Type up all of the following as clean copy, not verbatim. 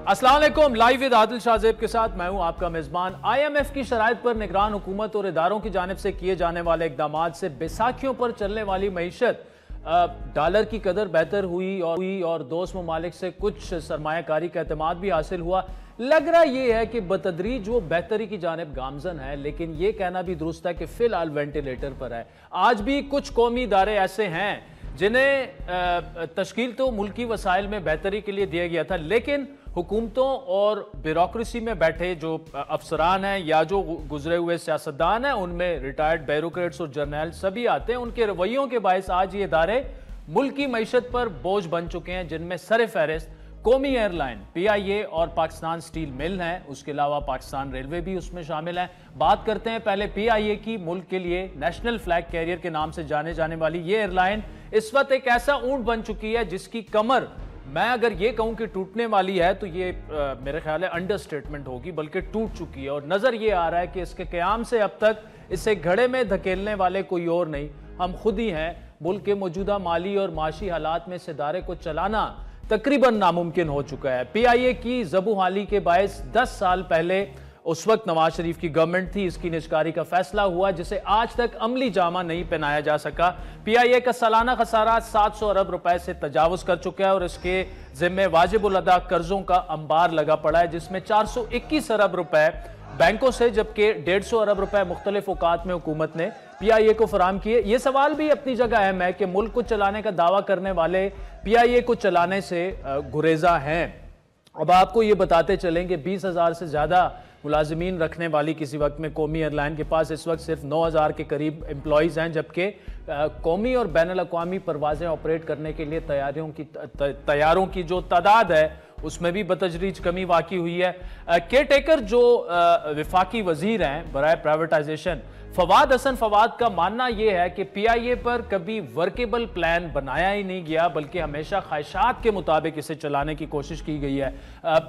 अस्सलाम वालेकुम। Live with Adil Shahzeb के साथ मैं हूं आपका मेजबान। IMF की शराइत पर निगरान हुकूमत और इदारों की जानिब से किए जाने वाले इकदाम से बैसाखियों पर चलने वाली मईशत, डॉलर की कदर बेहतर हुई और दोस्त ममालिक से कुछ सरमायाकारी का एतमाद भी हासिल हुआ। लग रहा ये है कि बतदरीज वो बेहतरी की जानिब गामजन है, लेकिन ये कहना भी दुरुस्त है कि फिलहाल वेंटिलेटर पर है। आज भी कुछ कौमी इदारे ऐसे हैं जिन्हें तश्कील तो मुल्की वसाइल में बेहतरी के लिए दिया गया था, लेकिन हुकूमतों और ब्यूरोक्रेसी में बैठे जो अफसरान हैं या जो गुजरे हुए सियासतदान हैं, उनमें रिटायर्ड ब्यूरोक्रेट्स और जर्नल सभी आते हैं। उनके रवैयों के बायस आज ये इदारे मुल्क की मईशत पर बोझ बन चुके हैं, जिनमें सर फहरिस्त कौमी एयरलाइन PIA और पाकिस्तान स्टील मिल हैं। उसके अलावा पाकिस्तान रेलवे भी उसमें शामिल है। बात करते हैं पहले PIA की। मुल्क के लिए नेशनल फ्लैग कैरियर के नाम से जाने जाने वाली ये एयरलाइन इस वक्त एक ऐसा ऊंट बन चुकी है जिसकी कमर, मैं अगर ये कहूं कि टूटने वाली है तो ये मेरे ख्याल है अंडरस्टेटमेंट होगी, बल्कि टूट चुकी है। और नजर ये आ रहा है कि इसके क़याम से अब तक इसे घड़े में धकेलने वाले कोई और नहीं, हम खुद ही हैं। मुल्क के मौजूदा माली और माशी हालात में इस इदारे को चलाना तकरीबन नामुमकिन हो चुका है। PIA की ज़बूहाली के बायस 10 साल पहले उस वक्त नवाज शरीफ की गवर्नमेंट थी, इसकी निजकारी का फैसला हुआ जिसे आज तक अमली जामा नहीं पहनाया जा सका। PIA का सालाना खसारा 700 अरब रुपए से तजावुज कर चुका है और इसके जिम्मे वाजिबुल अदा कर्जों का अंबार लगा पड़ा है, जिसमें 421 अरब रुपए बैंकों से, जबकि 150 अरब रुपए मुख्तलिफ औकात में हुकूमत ने PIA को फराम किए। ये सवाल भी अपनी जगह अहम है कि मुल्क को चलाने का दावा करने वाले PIA को चलाने से गुरेजा हैं। अब आपको ये बताते चलें कि 20,000 से ज्यादा मुलाजिमीन रखने वाली किसी वक्त में कौमी एयरलाइन के पास इस वक्त सिर्फ 9,000 के करीब एम्प्लॉइज़ हैं, जबकि कौमी और बैनुल अक़वामी परवाज़ें ऑपरेट करने के लिए तैयारों की जो तादाद है उसमें भी बतदरीज कमी वाक़ई हुई है। केयर टेकर जो वफाकी वज़ीर हैं बराए प्राइवेटाइजेशन, फवाद हसन फवाद का मानना यह है कि PIA पर कभी वर्केबल प्लान बनाया ही नहीं गया, बल्कि हमेशा ख्वाहिशात के मुताबिक इसे चलाने की कोशिश की गई है।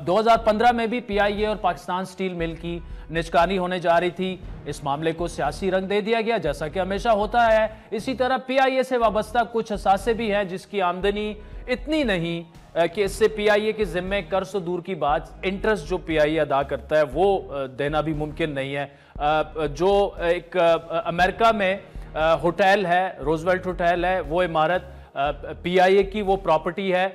2015 में भी PIA और पाकिस्तान स्टील मिल की निजकारी होने जा रही थी। इस मामले को सियासी रंग दे दिया गया, जैसा कि हमेशा होता है। इसी तरह PIA से वाबस्ता कुछ असासे भी हैं जिसकी आमदनी इतनी नहीं कि इससे PIA के जिम्मे कर्ज तो दूर की बात, इंटरेस्ट जो PIA अदा करता है वो देना भी मुमकिन नहीं है। जो एक अमेरिका में होटल है, रोजवेल्ट होटल है, वो इमारत PIA की वो प्रॉपर्टी है।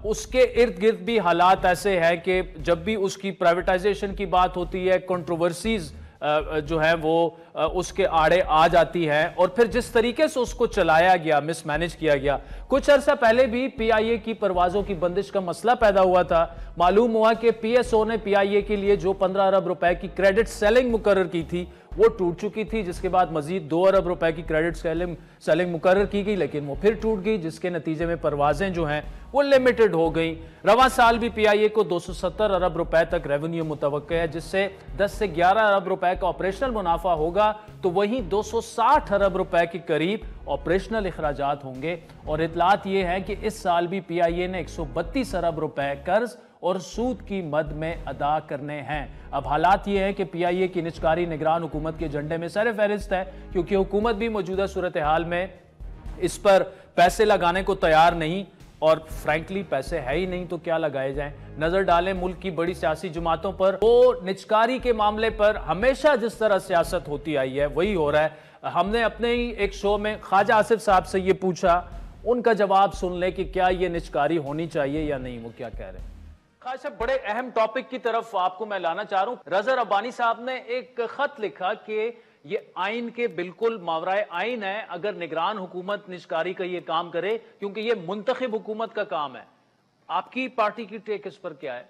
उसके इर्द गिर्द भी हालात ऐसे हैं कि जब भी उसकी प्राइवेटाइजेशन की बात होती है, कंट्रोवर्सीज जो है वो उसके आड़े आ जाती है। और फिर जिस तरीके से उसको चलाया गया, मिसमैनेज किया गया। कुछ अरसा पहले भी PIA की परवाजों की बंदिश का मसला पैदा हुआ था। मालूम हुआ कि PSO ने PIA के लिए जो 15 अरब रुपए की क्रेडिट सेलिंग मुकर्रर की थी वो टूट चुकी थी, जिसके बाद मजीद 2 अरब रुपए की क्रेडिट सेलिंग मुकर्रर की गई, लेकिन वो फिर टूट गई, जिसके नतीजे में परवाजें जो हैं वो लिमिटेड हो गई। रवां साल भी PIA को 270 अरब रुपए तक रेवेन्यू मुतवक्के है, जिससे 10 से 11 अरब रुपए का ऑपरेशनल मुनाफा होगा, तो वहीं 260 अरब रुपए के करीब ऑपरेशनल इखराजात होंगे। और इतलात ये है कि इस साल भी PIA ने 132 अरब रुपए कर्ज और सूद की मद में अदा करने हैं। अब हालात ये है कि PIA की निजकारी निगरान हुकूमत के एजेंडे में सर फहरिस्त है, क्योंकि हुकूमत भी मौजूदा सूरत हाल में इस पर पैसे लगाने को तैयार नहीं, और फ्रैंकली पैसे है ही नहीं तो क्या लगाए जाएं। नजर डालें मुल्क की बड़ी सियासी जमातों पर, वो निजकारी के मामले पर हमेशा जिस तरह सियासत होती आई है वही हो रहा है। हमने अपने ही एक शो में ख्वाजा आसिफ साहब से ये पूछा, उनका जवाब सुन ले कि क्या ये निजकारी होनी चाहिए या नहीं, वो क्या कह रहे हैं। ख्वाजा साहब, बड़े अहम टॉपिक की तरफ आपको मैं लाना चाह रहा हूं। रज़ा रब्बानी साहब ने एक खत लिखा कि ये आइन के बिल्कुल मावराए आइन है अगर निगरान हुकूमत निजकारी का ये काम करे, क्योंकि ये मुंतखब हुकूमत का काम है। आपकी पार्टी की टेक इस पर क्या है?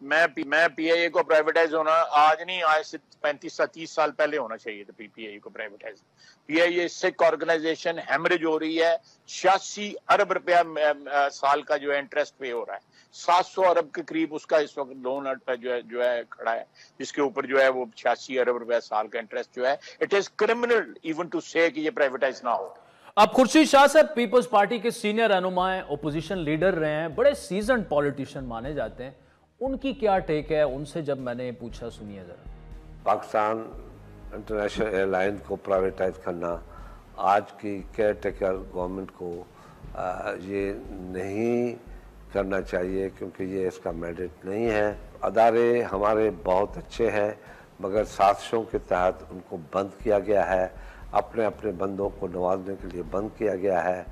मैं PIA को प्राइवेटाइज होना आज नहीं, आज से 35-30 साल पहले होना चाहिए था PIA को privatise. PIA sick organisation haemorrhage हो रही है। 86 अरब रुपया साल का जो है इंटरेस्ट पे हो रहा है। 700 अरब के करीब उसका इस वक्त लोन जो है खड़ा है, जिसके ऊपर जो है वो 86 अरब रुपया साल का इंटरेस्ट जो है। It is criminal even to say कि ये प्राइवेटाइज ना हो। अब खुर्शीद शाह साहब पीपल्स पार्टी के सीनियर रहनुमा हैं, ओपोजिशन लीडर रहे हैं, बड़े सीजन्ड पॉलिटिशियन माने जाते हैं, उनकी क्या टेक है? उनसे जब मैंने पूछा, सुनिए जरा। पाकिस्तान इंटरनेशनल एयरलाइन को प्राइवेटाइज करना आज की केयर टेकर गवर्नमेंट को یہ نہیں کرنا چاہیے کیونکہ یہ اس کا مینڈیٹ نہیں ہے۔ ادارے ہمارے بہت اچھے ہیں مگر سازشوں کے تحت ان کو بند کیا گیا ہے، اپنے اپنے بندوں کو نوازنے کے لیے بند کیا گیا ہے۔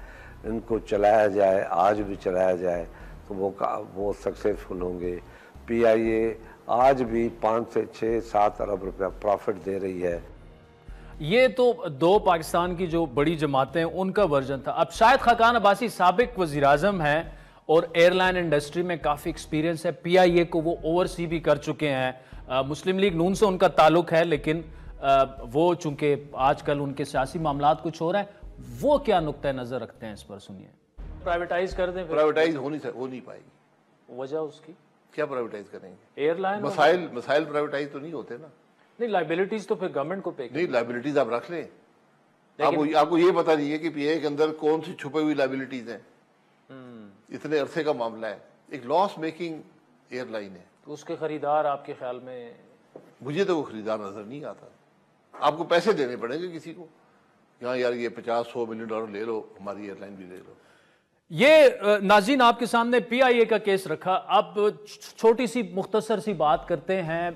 ان کو چلایا جائے، آج بھی چلایا جائے تو وہ سکسیسفل ہوں گے۔ پی آئی اے آج بھی 5 سے 6 7 ارب روپیہ پروفٹ دے رہی ہے۔ یہ تو دو پاکستان کی جو بڑی جماعتیں ان کا ورژن تھا۔ اب شاہد خاقان عباسی سابق وزیر اعظم ہیں اور ایئر لائن انڈسٹری میں کافی ایکسپیرینس ہے، پی آئی اے کو وہ اوورسی بھی کر چکے ہیں۔ مسلم لیگ نون سے ان کا تعلق ہے لیکن وہ چونکہ آج کل ان کے سیاسی معاملات کچھ ہو رہے ہیں، وہ کیا نقطہ نظر رکھتے ہیں اس پر سنیے۔ پرائیویٹائز کر دیں، پرائیویٹائز ہو نہیں پائے گی۔ وجہ اس کی کیا پرائیویٹائز کریں گے؟ ایئر لائن مسائل پرائیویٹائز تو نہیں ہوتے نا۔ نہیں، لائبلٹیز تو پھر گورنمنٹ کو پے نہیں، لائبلٹیز آپ رکھ لیں۔ آپ کو یہ پتا نہیں ہے کہ پی اے کے اندر کون سی چھپے ہوئی لائبلٹیز ہیں۔ اتنے عرصے کا معاملہ ہے، ایک لاس میکنگ ایئر لائن ہے۔ تو اس کے خریدار آپ کے خیال میں؟ مجھے تو وہ خریدار نظر نہیں آتا۔ آپ کو پیسے دینے پڑیں گے کسی کو، یہاں یار یہ 50-100 ملین ڈالر لے لو، ہماری ایئر لائن بھی لے لو۔ یہ ناظرین آپ کے سامنے پی آئی اے کا کیس رکھا۔ اب چھوٹی سی مختصر سی بات کرتے ہیں۔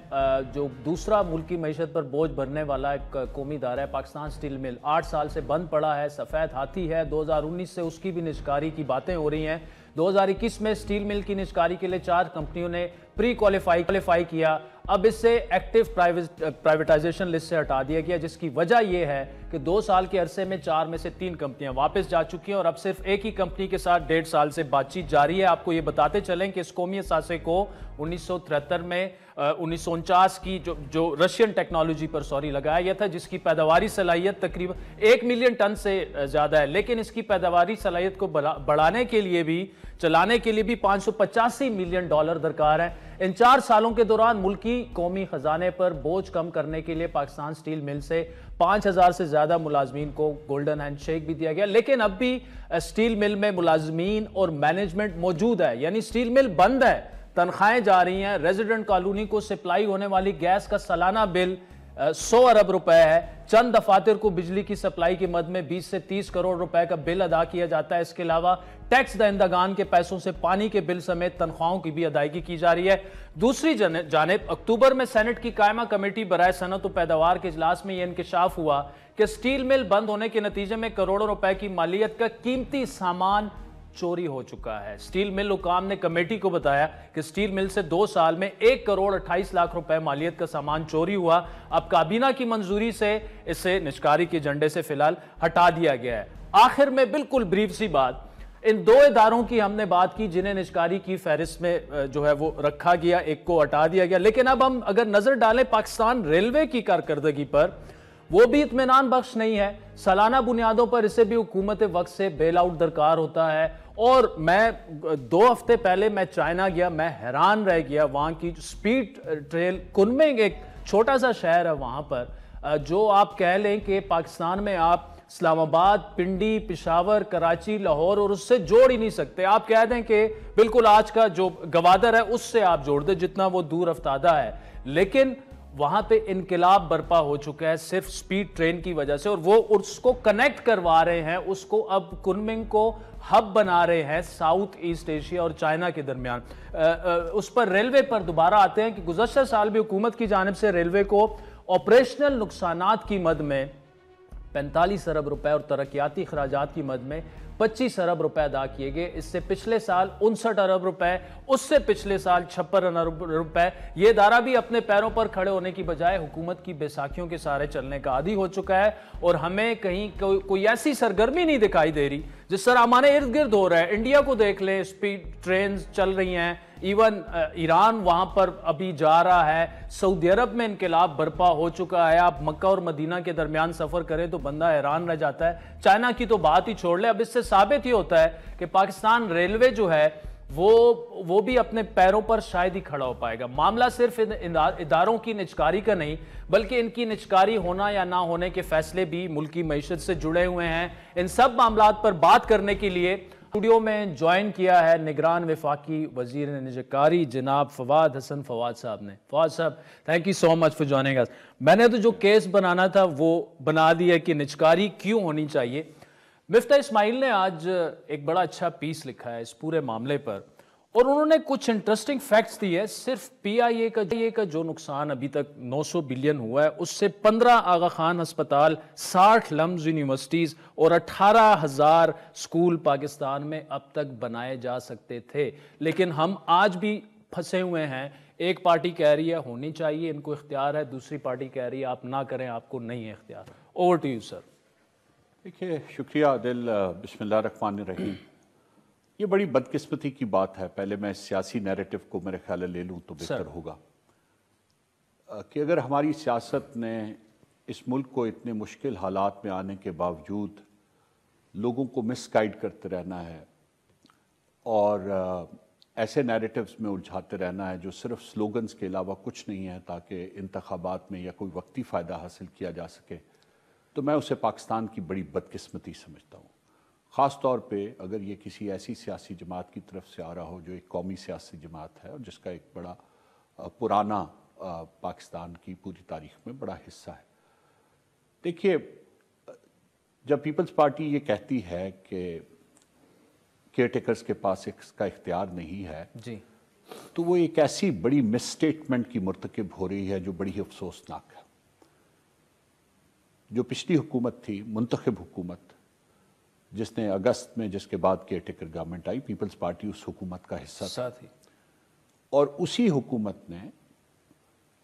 جو دوسرا ملکی معیشت پر بوجھ بھرنے والا ایک قومی ادارہ ہے پاکستان سٹیل مل، 8 سال سے بند پڑا ہے، سفید ہاتھی ہے۔ 2019 سے اس کی بھی نجکاری کی باتیں ہو رہی ہیں۔ 2021 میں سٹیل مل کی نجکاری کے لیے 4 کمپنیوں نے پری کوالیفائی کیا۔ اب اس سے ایکٹیو پرائیویٹائزیشن لسٹ سے ہٹا دیا گیا، جس کی وجہ یہ ہے کہ 2 سال کے عرصے میں 4 میں سے 3 کمپنیاں واپس جا چکی ہیں اور اب صرف ایک ہی کمپنی کے ساتھ 1.5 سال سے بات چیت جاری ہے۔ آپ کو یہ بتاتے چلیں کہ اس قومی اثاثے کو 1973 میں 1949 کی جو رشین ٹیکنالوجی پر لگایا گیا تھا، جس کی پیداواری صلاحیت تقریباً 1 ملین ٹن سے زیادہ ہے، لیکن اس کی پیداواری صلاحیت کو بڑھانے کے لیے بھی، چلانے کے لیے بھی $585 ملین درکار ہے۔ ان 4 سالوں کے دوران ملکی قومی خزانے پر بوجھ کم کرنے کے لیے پاکستان سٹیل مل سے 5000 سے زیادہ ملازمین کو گولڈن ہینڈ شیک بھی دیا گیا، لیکن اب بھی سٹیل مل میں ملازمین اور مینجمنٹ موجود ہے، یعنی سٹیل مل بند ہے، تنخواہیں جا رہی ہیں۔ ریزیڈنٹ کالونی کو سپلائی ہونے والی گیس کا سالانہ بل 100 ارب روپے ہے۔ چند دفاتر کو بجلی کی سپلائی کی مد میں 20 سے 30 کروڑ روپے کا بل ادا کیا جاتا ہے۔ اس کے علاوہ ٹیکس دہندگان کے پیسوں سے پانی کے بل سمیت تنخواہوں کی بھی ادائیگی کی جا رہی ہے۔ دوسری جانب اکتوبر میں سینٹ کی قائمہ کمیٹی برائے صنعت و پیداوار کے اجلاس میں یہ انکشاف ہوا کہ سٹیل مل بند ہونے کے نتیجے میں کروڑوں روپے کی مالیت کا قیمتی سامان چوری ہو چکا ہے۔ سٹیل مل حکام نے کمیٹی کو بتایا کہ سٹیل مل سے 2 سال میں 1 کروڑ 28 لاکھ روپے مالیت کا سامان چوری ہوا۔ اب کابینہ کی منظوری سے اسے نجکاری کے ایجنڈے سے فی الحال ہٹا دیا گیا ہے۔ آخر میں بالکل بریف سی بات، ان 2 اداروں کی ہم نے بات کی جنہیں نجکاری کی فہرست میں جو ہے وہ رکھا گیا، ایک کو ہٹا دیا گیا، لیکن اب ہم اگر نظر ڈالیں پاکستان ریلوے کی کارکردگی پر، وہ بھی اطمینان بخش نہیں ہے۔ سالانہ بنیادوں پر اسے بھی حکومت وقت سے بیل آؤٹ درکار ہوتا ہے، اور میں 2 ہفتے پہلے میں چائنا گیا، میں حیران رہ گیا وہاں کی سپیڈ ٹریل، کنمنگ ایک چھوٹا سا شہر ہے وہاں پر، جو آپ کہہ لیں کہ پاکستان میں آپ اسلام آباد، پنڈی، پشاور، کراچی، لاہور اور اس سے جوڑ ہی نہیں سکتے۔ آپ کہہ دیں کہ بالکل آج کا جو گوادر ہے اس سے آپ جوڑ دیں جتنا وہ دور افتادہ ہے، لیکن وہاں پہ انقلاب برپا ہو چکا ہے صرف سپیڈ ٹرین کی وجہ سے، اور وہ اس کو کنیکٹ کروا رہے ہیں، اس کو اب کنمنگ کو ہب بنا رہے ہیں ساؤتھ ایسٹ ایشیا اور چائنا کے درمیان۔ اس پر ریلوے پر دوبارہ آتے ہیں کہ گزشتہ سال بھی حکومت کی جانب سے ریلوے کو آپریشنل نقصانات کی مد میں 45 ارب روپے اور ترقیاتی اخراجات کی مد میں 25 ارب روپے ادا کیے گئے۔ اس سے پچھلے سال 59 ارب روپے، اس سے پچھلے سال 56 ارب روپے۔ یہ ادارہ بھی اپنے پیروں پر کھڑے ہونے کی بجائے حکومت کی بیساکھیوں کے سہارے چلنے کا عادی ہو چکا ہے، اور ہمیں کہیں کوئی ایسی سرگرمی نہیں دکھائی دے رہی جس طرح ہمارے ارد گرد ہو رہا ہے۔ انڈیا کو دیکھ لیں، سپیڈ ٹرینز چل رہی ہیں، ایون ایران وہاں پر ابھی جا رہا ہے، سعودی عرب میں انقلاب برپا ہو چکا ہے، آپ مکہ اور مدینہ کے درمیان سفر کریں تو بندہ حیران رہ جاتا ہے۔ چائنا کی تو بات ہی چھوڑ لے، اب اس سے ثابت ہی ہوتا ہے کہ پاکستان ریلوے جو ہے وہ بھی اپنے پیروں پر شاید ہی کھڑا ہو پائے گا۔ معاملہ صرف اداروں کی نجکاری کا نہیں، بلکہ ان کی نجکاری ہونا یا نہ ہونے کے فیصلے بھی ملکی معیشت سے جڑے ہوئے ہیں۔ ان سب معاملات پر بات کرنے کے لیے اسٹوڈیو میں جوائن کیا ہے نگران وفاقی وزیر نجکاری جناب فواد حسن فواد صاحب نے۔ فواد صاحب، thank you so much for joining اس۔ میں نے تو جو کیس بنانا تھا وہ بنا دیا کہ نجکاری کیوں ہونی چاہیے۔ मिफ्ता इस्माइल ने आज एक बड़ा अच्छा पीस लिखा है इस पूरे मामले पर, और उन्होंने कुछ इंटरेस्टिंग फैक्ट्स दिए। सिर्फ पीआईए का जो नुकसान अभी तक 900 बिलियन हुआ है, उससे 15 आगा खान अस्पताल, 60 लम्स यूनिवर्सिटीज़ और 18,000 स्कूल पाकिस्तान में अब तक बनाए जा सकते थे। लेकिन हम आज भी फंसे हुए हैं। एक पार्टी कह रही है होनी चाहिए, इनको इख्तियार है, दूसरी पार्टी कह रही है आप ना करें, आपको नहीं है इख्तियार। Over to you sir. देखिए, शुक्रिया आदिल। बिस्मिल्लाहिर्रहमानिर्रहीम। ये बड़ी बदकिस्मती की बात है। पहले मैं सियासी नैरेटिव को मेरे ख्याल ले लूँ तो बेहतर होगा कि अगर हमारी सियासत ने इस मुल्क को इतने मुश्किल हालात में आने के बावजूद लोगों को मिसगाइड करते रहना है और ऐसे नैरेटिव्स में उलझाते रहना है जो सिर्फ स्लोगन्स के अलावा कुछ नहीं है ताकि इंतखाबात में या कोई वक्ती फ़ायदा हासिल किया जा सके, तो मैं उसे पाकिस्तान की बड़ी बदकिस्मती समझता हूँ। ख़ास तौर पे अगर ये किसी ऐसी सियासी जमात की तरफ से आ रहा हो जो एक कौमी सियासी जमात है और जिसका एक बड़ा पुराना पाकिस्तान की पूरी तारीख में बड़ा हिस्सा है। देखिए, जब पीपल्स पार्टी ये कहती है कि केयर टेकर्स के पास इसका इख्तियार नहीं है जी, तो वो एक ऐसी बड़ी मिसस्टेटमेंट की मुर्तकिब हो रही है जो बड़ी अफसोसनाक है। जो पिछली हुकूमत थी, मुंतखब हुकूमत, जिसने अगस्त में, जिसके बाद केयर टेकर गवर्नमेंट आई, पीपल्स पार्टी उस हुकूमत का हिस्सा थी और उसी हुकूमत ने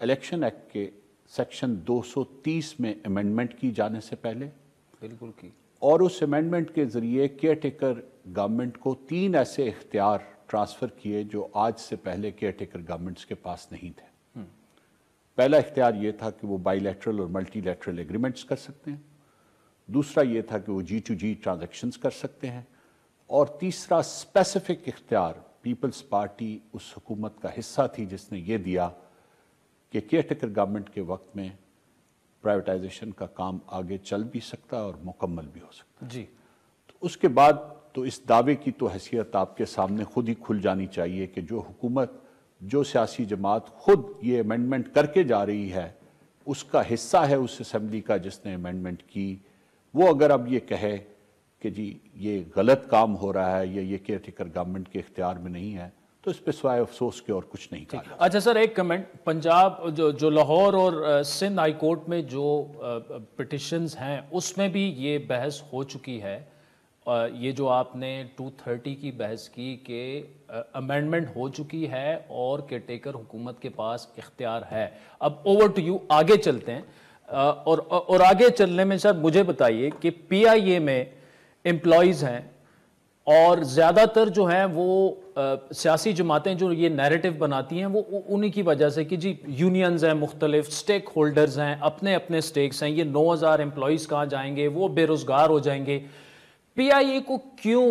इलेक्शन एक्ट के सेक्शन 230 में अमेंडमेंट की जाने से पहले बिल्कुल की, और उस अमेंडमेंट के ज़रिए केयर टेकर गवर्नमेंट को 3 ऐसे इख्तियार ट्रांसफ़र किए जो आज से पहले केयर टेकर गवर्नमेंट्स के पास नहीं थे। पहला इख्तियार ये था कि वो बाईलैटरल और मल्टीलैटरल एग्रीमेंट्स कर सकते हैं, दूसरा ये था कि वो G2G ट्रांजैक्शंस कर सकते हैं, और तीसरा स्पेसिफिक इख्तियार पीपल्स पार्टी उस हुकूमत का हिस्सा थी जिसने ये दिया कि केयर टेकर गवर्नमेंट के वक्त में प्राइवेटाइजेशन का काम आगे चल भी सकता और मुकम्मल भी हो सकता जी। तो उसके बाद तो इस दावे की तो हैसियत आपके सामने खुद ही खुल जानी चाहिए कि जो हुकूमत, जो सियासी जमात खुद ये अमेंडमेंट करके जा रही है, उसका हिस्सा है उस असेंबली का जिसने अमेंडमेंट की, वो अगर अब ये कहे कि जी ये गलत काम हो रहा है या ये केयर टेकर गवर्नमेंट के इख्तियार में नहीं है, तो इस पे सिवाय अफसोस के और कुछ नहीं कहा। अच्छा सर, एक कमेंट, पंजाब जो लाहौर और सिंध हाई कोर्ट में जो पिटिशंस हैं उसमें भी ये बहस हो चुकी है। ये जो आपने 230 की बहस की कि अमेंडमेंट हो चुकी है और केयर टेकर हुकूमत के पास इख्तियार है। अब ओवर टू यू, आगे चलते हैं। और आगे चलने में सर मुझे बताइए कि पीआईए में एम्प्लॉयज़ हैं और ज़्यादातर जो हैं वो सियासी जमातें जो ये नैरेटिव बनाती हैं वो उन्हीं की वजह से कि जी यूनियंस हैं, मुख्तलिफ स्टेक होल्डर्स हैं, अपने अपने स्टेक्स हैं, ये 9,000 एम्प्लॉयज़ कहाँ जाएंगे, वो बेरोज़गार हो जाएंगे। पीआईए को क्यों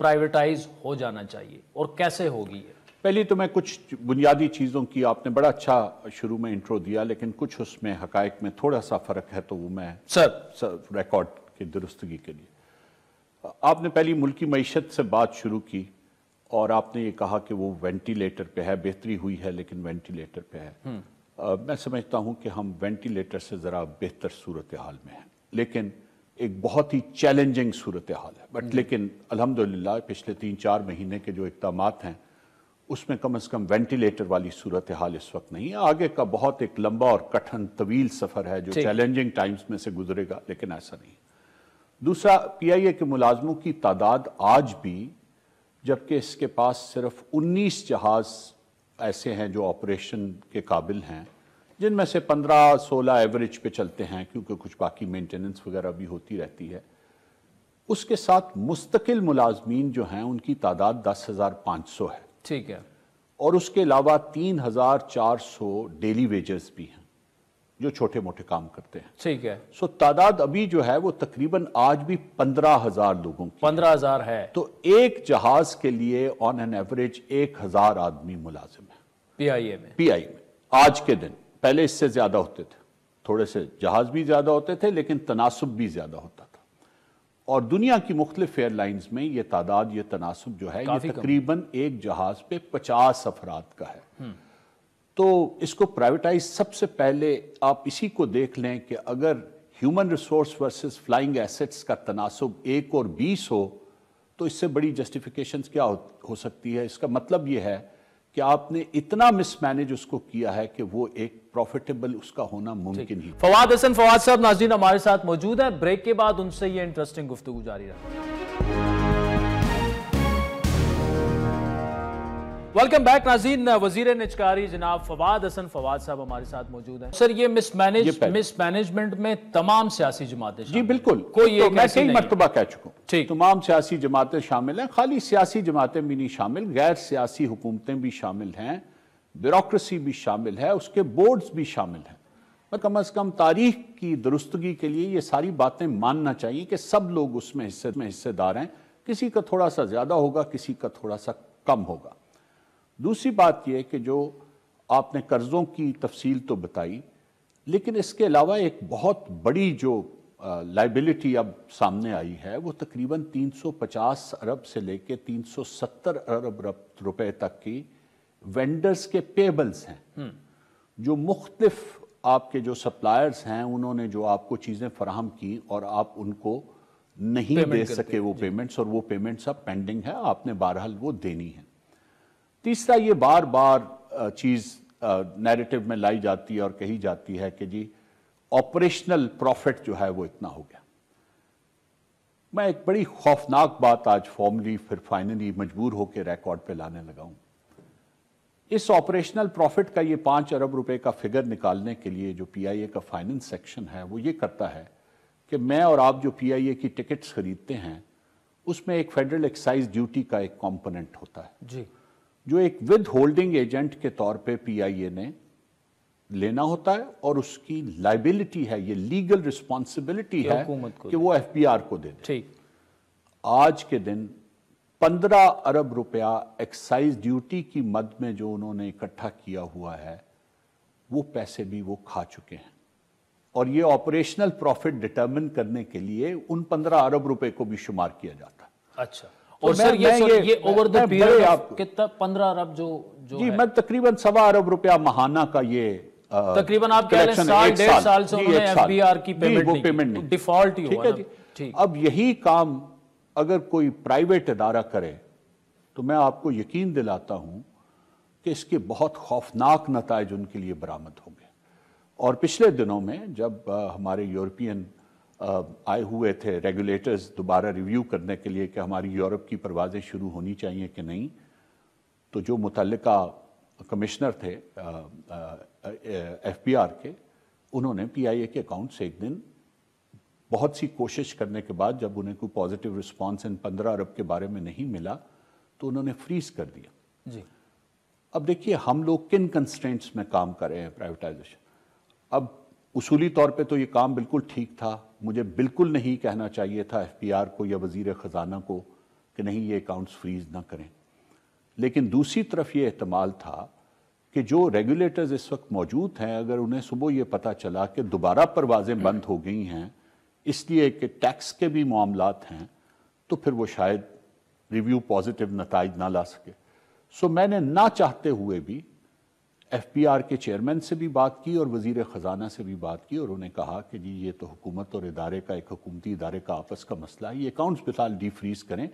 प्राइवेटाइज हो जाना चाहिए और कैसे होगी ये? पहले तो मैं कुछ बुनियादी चीज़ों की, आपने बड़ा अच्छा शुरू में इंट्रो दिया, लेकिन कुछ उसमें हकायक में थोड़ा सा फ़र्क है तो वो मैं सर रिकॉर्ड की दुरुस्तगी के लिए, आपने पहली मुल्की मईशत से बात शुरू की और आपने ये कहा कि वो वेंटिलेटर पे है, बेहतरी हुई है लेकिन वेंटिलेटर पे है। मैं समझता हूँ कि हम वेंटिलेटर से ज़रा बेहतर सूरत हाल में हैं, लेकिन एक बहुत ही चैलेंजिंग सूरत हाल है। बट लेकिन अल्हम्दुलिल्लाह पिछले 3-4 महीने के जो इक़दामात हैं उसमें कम से कम वेंटिलेटर वाली सूरत हाल इस वक्त नहीं है। आगे का बहुत एक लंबा और कठिन तवील सफ़र है जो चैलेंजिंग टाइम्स में से गुजरेगा, लेकिन ऐसा नहीं। दूसरा, पीआईए के मुलाजमों की तादाद आज भी, जबकि इसके पास सिर्फ 19 जहाज़ ऐसे हैं जो ऑपरेशन के काबिल हैं, जिनमें से 15-16 एवरेज पे चलते हैं क्योंकि कुछ बाकी मेंटेनेंस वगैरह भी होती रहती है। उसके साथ मुस्तकिल मुलाजमीन जो हैं उनकी तादाद 10,500 है। ठीक है। और उसके अलावा 3,400 डेली वेजेस भी हैं जो छोटे मोटे काम करते हैं। ठीक है। सो तादाद अभी जो है वो तकरीबन आज भी 15,000 लोगों की 15,000 है। तो एक जहाज के लिए ऑन एन एवरेज 1,000 आदमी मुलाजिम है पीआईए में। पीआईए में आज के दिन। पहले इससे ज्यादा होते थे, थोड़े से जहाज भी ज्यादा होते थे लेकिन तनासुब भी ज्यादा होता था। और दुनिया की मुख्तलिफ एयरलाइंस में ये तादाद, ये तनासुब जो है ये तकरीबन एक जहाज पे 50 अफराद का है। तो इसको प्राइवेटाइज, सबसे पहले आप इसी को देख लें कि अगर human resource versus flying assets का तनासुब 1 और 20 हो तो इससे बड़ी जस्टिफिकेशंस क्या हो सकती है? इसका मतलब ये है कि आपने इतना मिसमैनेज उसको किया है कि वो एक प्रॉफिटेबल उसका होना मुमकिन ही। फवाद हसन फवाद साहब नाज़रीन हमारे साथ मौजूद है, ब्रेक के बाद उनसे ये इंटरेस्टिंग गुफ्तगू जारी रहा। वेलकम बैक नाज़रीन, वजीर निचकारी जनाब फवाद हसन फवाद साहब हमारे साथ मौजूद हैं। सर ये मिसमैनेजमेंट में तमाम सियासी जमातें जी बिल्कुल, कोई तो मैं कई मरतबा कह चुका हूं, तमाम सियासी जमातें शामिल हैं, खाली सियासी जमातें भी नहीं शामिल, गैर सियासी हुकूमतें भी शामिल हैं, ब्यूरोक्रेसी भी शामिल है, उसके बोर्ड्स भी शामिल हैं। और कम अज कम तारीख की दुरुस्तगी के लिए ये सारी बातें मानना चाहिए कि सब लोग उसमें हिस्सेदार हैं, किसी का थोड़ा सा ज्यादा होगा, किसी का थोड़ा सा कम होगा। दूसरी बात यह कि जो आपने कर्जों की तफसील तो बताई, लेकिन इसके अलावा एक बहुत बड़ी जो लाइबिलिटी अब सामने आई है वो तकरीबन 350 अरब से लेके 370 अरब रुपए तक की वेंडर्स के पेबल्स हैं, जो मुख्तलिफ आपके जो सप्लायर्स हैं उन्होंने जो आपको चीज़ें फराहम की और आप उनको नहीं दे सके वो पेमेंट्स, और वो पेमेंट्स अब पेंडिंग है, आपने बहरहाल वो देनी है। तीसरा, ये बार बार चीज़ नैरेटिव में लाई जाती है और कही जाती है कि जी ऑपरेशनल प्रॉफिट जो है वो इतना हो गया। मैं एक बड़ी खौफनाक बात आज फॉर्मली फिर फाइनली मजबूर होकर रिकॉर्ड पे लाने लगा हूं। इस ऑपरेशनल प्रॉफिट का ये 5 अरब रुपए का फिगर निकालने के लिए जो पीआईए का फाइनेंस सेक्शन है वो ये करता है कि मैं और आप जो पीआईए की टिकट्स खरीदते हैं उसमें एक फेडरल एक्साइज ड्यूटी का एक कंपोनेंट होता है जी, जो एक विद होल्डिंग एजेंट के तौर पे पीआईए ने लेना होता है, और उसकी लाइबिलिटी है, ये लीगल रिस्पॉन्सिबिलिटी है कि वो एफबीआर को दे दे। ठीक, आज के दिन 15 अरब रुपया एक्साइज ड्यूटी की मद में जो उन्होंने इकट्ठा किया हुआ है वो पैसे भी वो खा चुके हैं, और ये ऑपरेशनल प्रॉफिट डिटरमिन करने के लिए उन 15 अरब रुपए को भी शुमार किया जाता है। अच्छा, और सर ये ओवर द पीरियड कितना 15 अरब जो जी मैं तकरीबन 1.25 अरब रुपया महाना का ये तकरीबन आप कह रहे हैं 1.5 साल से उन्होंने एफबीआर की पेमेंट नहीं, डिफॉल्ट ही हुआ ना। अब यही काम अगर कोई प्राइवेट इदारा करे तो मैं आपको यकीन दिलाता हूं कि इसके बहुत खौफनाक नताइज उनके लिए बरामद होंगे। और पिछले दिनों में जब हमारे यूरोपियन आए हुए थे रेगुलेटर्स दोबारा रिव्यू करने के लिए कि हमारी यूरोप की परवाज़ें शुरू होनी चाहिए कि नहीं, तो जो मुतल्लिका कमिश्नर थे एफबीआर के, उन्होंने पीआईए के अकाउंट से एक दिन बहुत सी कोशिश करने के बाद जब उन्हें कोई पॉजिटिव रिस्पांस इन 15 अरब के बारे में नहीं मिला तो उन्होंने फ्रीज कर दिया जी। अब देखिए हम लोग किन कंस्ट्रेंट्स में काम कर रहे हैं प्राइवेटाइजेशन। अब उसूली तौर पे तो ये काम बिल्कुल ठीक था, मुझे बिल्कुल नहीं कहना चाहिए था एफबीआर को या वजीर ख़जाना को कि नहीं ये अकाउंट्स फ्रीज ना करें, लेकिन दूसरी तरफ ये एहतमाल था कि जो रेगुलेटर्स इस वक्त मौजूद हैं अगर उन्हें सुबह ये पता चला कि दोबारा परवाज़ें बंद हो गई हैं इसलिए कि टैक्स के भी मामलात हैं तो फिर वो शायद रिव्यू पॉजिटिव नताइज ना ला सके। सो मैंने ना चाहते हुए भी एफबीआर के चेयरमैन से भी बात की और वजीर ख़जाना से भी बात की और उन्हें कहा कि जी ये तो हुकूमत और इदारे का, एक हुकूमती इदारे का आपस का मसला है, ये अकाउंट्स फिलहाल डीफ्रीज करें,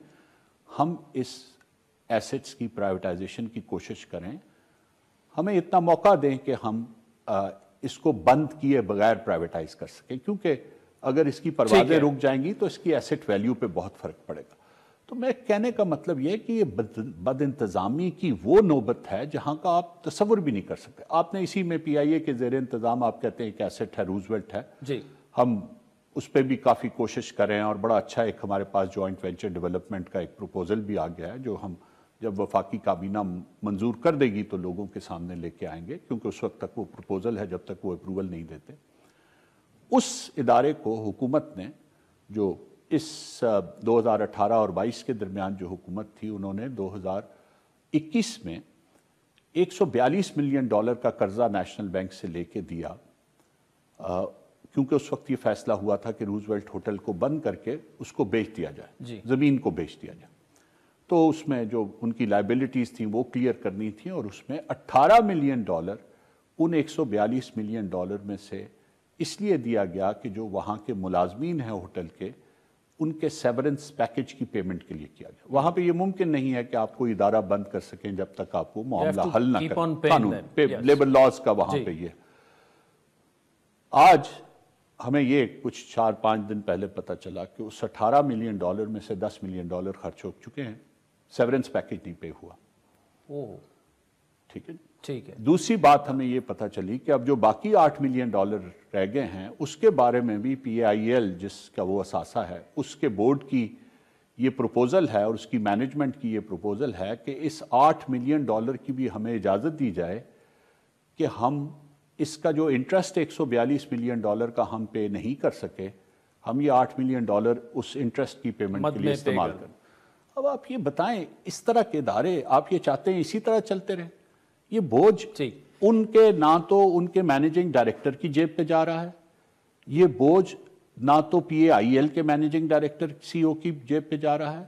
हम इस एसेट्स की प्राइवेटाइजेशन की कोशिश करें, हमें इतना मौका दें कि हम इसको बंद किए बगैर प्राइवेटाइज कर सकें, क्योंकि अगर इसकी परवाज़ें रुक जाएंगी तो इसकी एसेट वैल्यू पे बहुत फ़र्क पड़ेगा। तो मैं कहने का मतलब ये कि ये बदइंतज़ामी की वो नौबत है जहाँ का आप तसव्वुर भी नहीं कर सकते। आपने इसी में पीआईए के ज़ेर इंतज़ाम आप कहते हैं एक एसेट है रूजवेल्ट है जी, हम उस पर भी काफ़ी कोशिश कर रहे हैं और बड़ा अच्छा एक हमारे पास जॉइंट वेंचर डेवलपमेंट का एक प्रपोजल भी आ गया है जो हम जब वफाकी काबीना मंजूर कर देगी तो लोगों के सामने लेके आएंगे, क्योंकि उस वक्त तक वो प्रपोजल है जब तक वो अप्रूवल नहीं देते। उस इदारे को हुकूमत ने जो इस 2018 और 22 के दरमियान जो हुकूमत थी उन्होंने 2021 में $142 मिलियन का कर्जा नेशनल बैंक से लेके दिया, क्योंकि उस वक्त ये फैसला हुआ था कि रूजवेल्ट होटल को बंद करके उसको बेच दिया जाए, ज़मीन को बेच दिया जाए। तो उसमें जो उनकी लाइबिलिटीज़ थी वो क्लियर करनी थी और उसमें $18 मिलियन उन $142 मिलियन में से اس لیے دیا گیا کہ جو وہاں کے ملازمین ہیں ہوٹل کے ان کے سیورنس پیکج کی پیمنٹ کے لیے کیا گیا. وہاں پہ یہ ممکن نہیں ہے کہ آپ کو ادارہ بند کر سکیں جب تک آپ وہ معاملہ حل نہ کریں. قانون لیبر لاز کا وہاں پہ یہ. آج ہمیں یہ کچھ 4-5 دن پہلے پتہ چلا کہ اس $18 ملین میں سے $10 ملین خرچ ہو چکے ہیں. سیورنس پیکج نہیں پے ہوا. ٹھیک ہے. ٹھیک ہے. دوسری بات ہمیں یہ پتہ چلی کہ اب جو باقی $8 ملین رہ گئے ہیں اس کے بارے میں بھی پی آئی ایل جس کا وہ اثاثہ ہے اس کے بورڈ کی یہ پروپوزل ہے اور اس کی مینجمنٹ کی یہ پروپوزل ہے کہ اس $8 ملین کی بھی ہمیں اجازت دی جائے کہ ہم اس کا جو انٹرسٹ $142 ملین کا ہم پے نہیں کر سکے ہم یہ $8 ملین اس انٹرسٹ کی پیمنٹ کے لیے استعمال کریں. اب آپ یہ بتائیں اس طرح کے ادارے آپ یہ چاہتے ہیں اسی طرح چلتے رہیں؟ یہ بوجھ ان کے نہ تو ان کے مینیجنگ ڈائریکٹر کی جیب پہ جا رہا ہے, یہ بوجھ نہ تو پی اے آئی ایل کے مینیجنگ ڈائریکٹر سی او کی جیب پہ جا رہا ہے,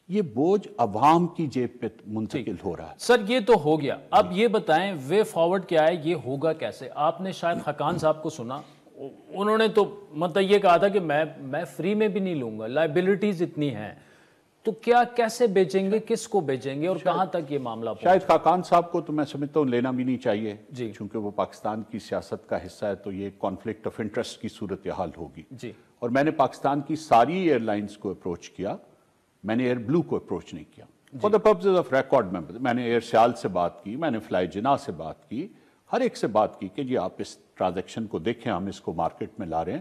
یہ بوجھ عوام کی جیب پہ منتقل ہو رہا ہے. سر یہ تو ہو گیا, اب یہ بتائیں وے فارورڈ کیا ہے, یہ ہوگا کیسے؟ آپ نے شاید خاقان صاحب کو سنا, انہوں نے تو مطلب یہ کہا تھا کہ میں فری میں بھی نہیں لوں گا, لائبلٹیز اتنی ہیں, تو کیا کیسے بیچیں گے, کس کو بیچیں گے اور کہاں تک یہ معاملہ پہنچے؟ شاید خاقان صاحب کو تو میں سمجھتا ہوں لینا بھی نہیں چاہیے چونکہ وہ پاکستان کی سیاست کا حصہ ہے, تو یہ کانفلکٹ آف انٹرسٹ کی صورتحال ہوگی. اور میں نے پاکستان کی ساری ایئر لائنز کو اپروچ کیا, میں نے ایئر بلو کو اپروچ نہیں کیا. For the purposes of record میں نے ایئر سیال سے بات کی, میں نے فلائی جناح سے بات کی, ہر ایک سے بات کی کہ جی آپ اس ٹرانزیکشن کو دیکھیں, ہم اس کو مارکیٹ میں لا رہے ہیں.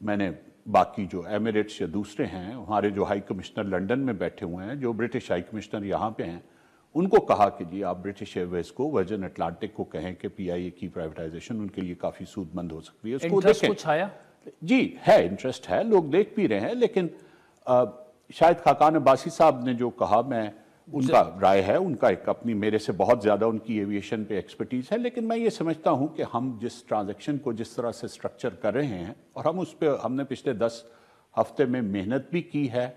میں نے باقی جو ایمریٹس یا دوسرے ہیں, ہمارے جو ہائی کمشنر لنڈن میں بیٹھے ہوئے ہیں, جو برٹش ہائی کمشنر یہاں پہ ہیں, ان کو کہا کہ جی آپ برٹش ایئر ویز کو, ورجن اٹلانٹک کو کہیں کہ پی آئی اے کی پرائیویٹائزیشن ان کے لیے کافی سود مند ہو سکتی ہے. اس کو دیکھیں. کچھ آیا؟ جی ہے, انٹرسٹ ہے, لوگ دیکھ بھی رہے ہیں, لیکن شاید خاقان عباسی صاحب نے جو کہا, میں ان کا رائے ہے, ان کا ایک اپنی میرے سے بہت زیادہ ان کی ایویشن پہ ایکسپرٹیز ہے, لیکن میں یہ سمجھتا ہوں کہ ہم جس ٹرانزیکشن کو جس طرح سے سٹرکچر کر رہے ہیں, اور ہم نے پچھلے 10 ہفتے میں محنت بھی کی ہے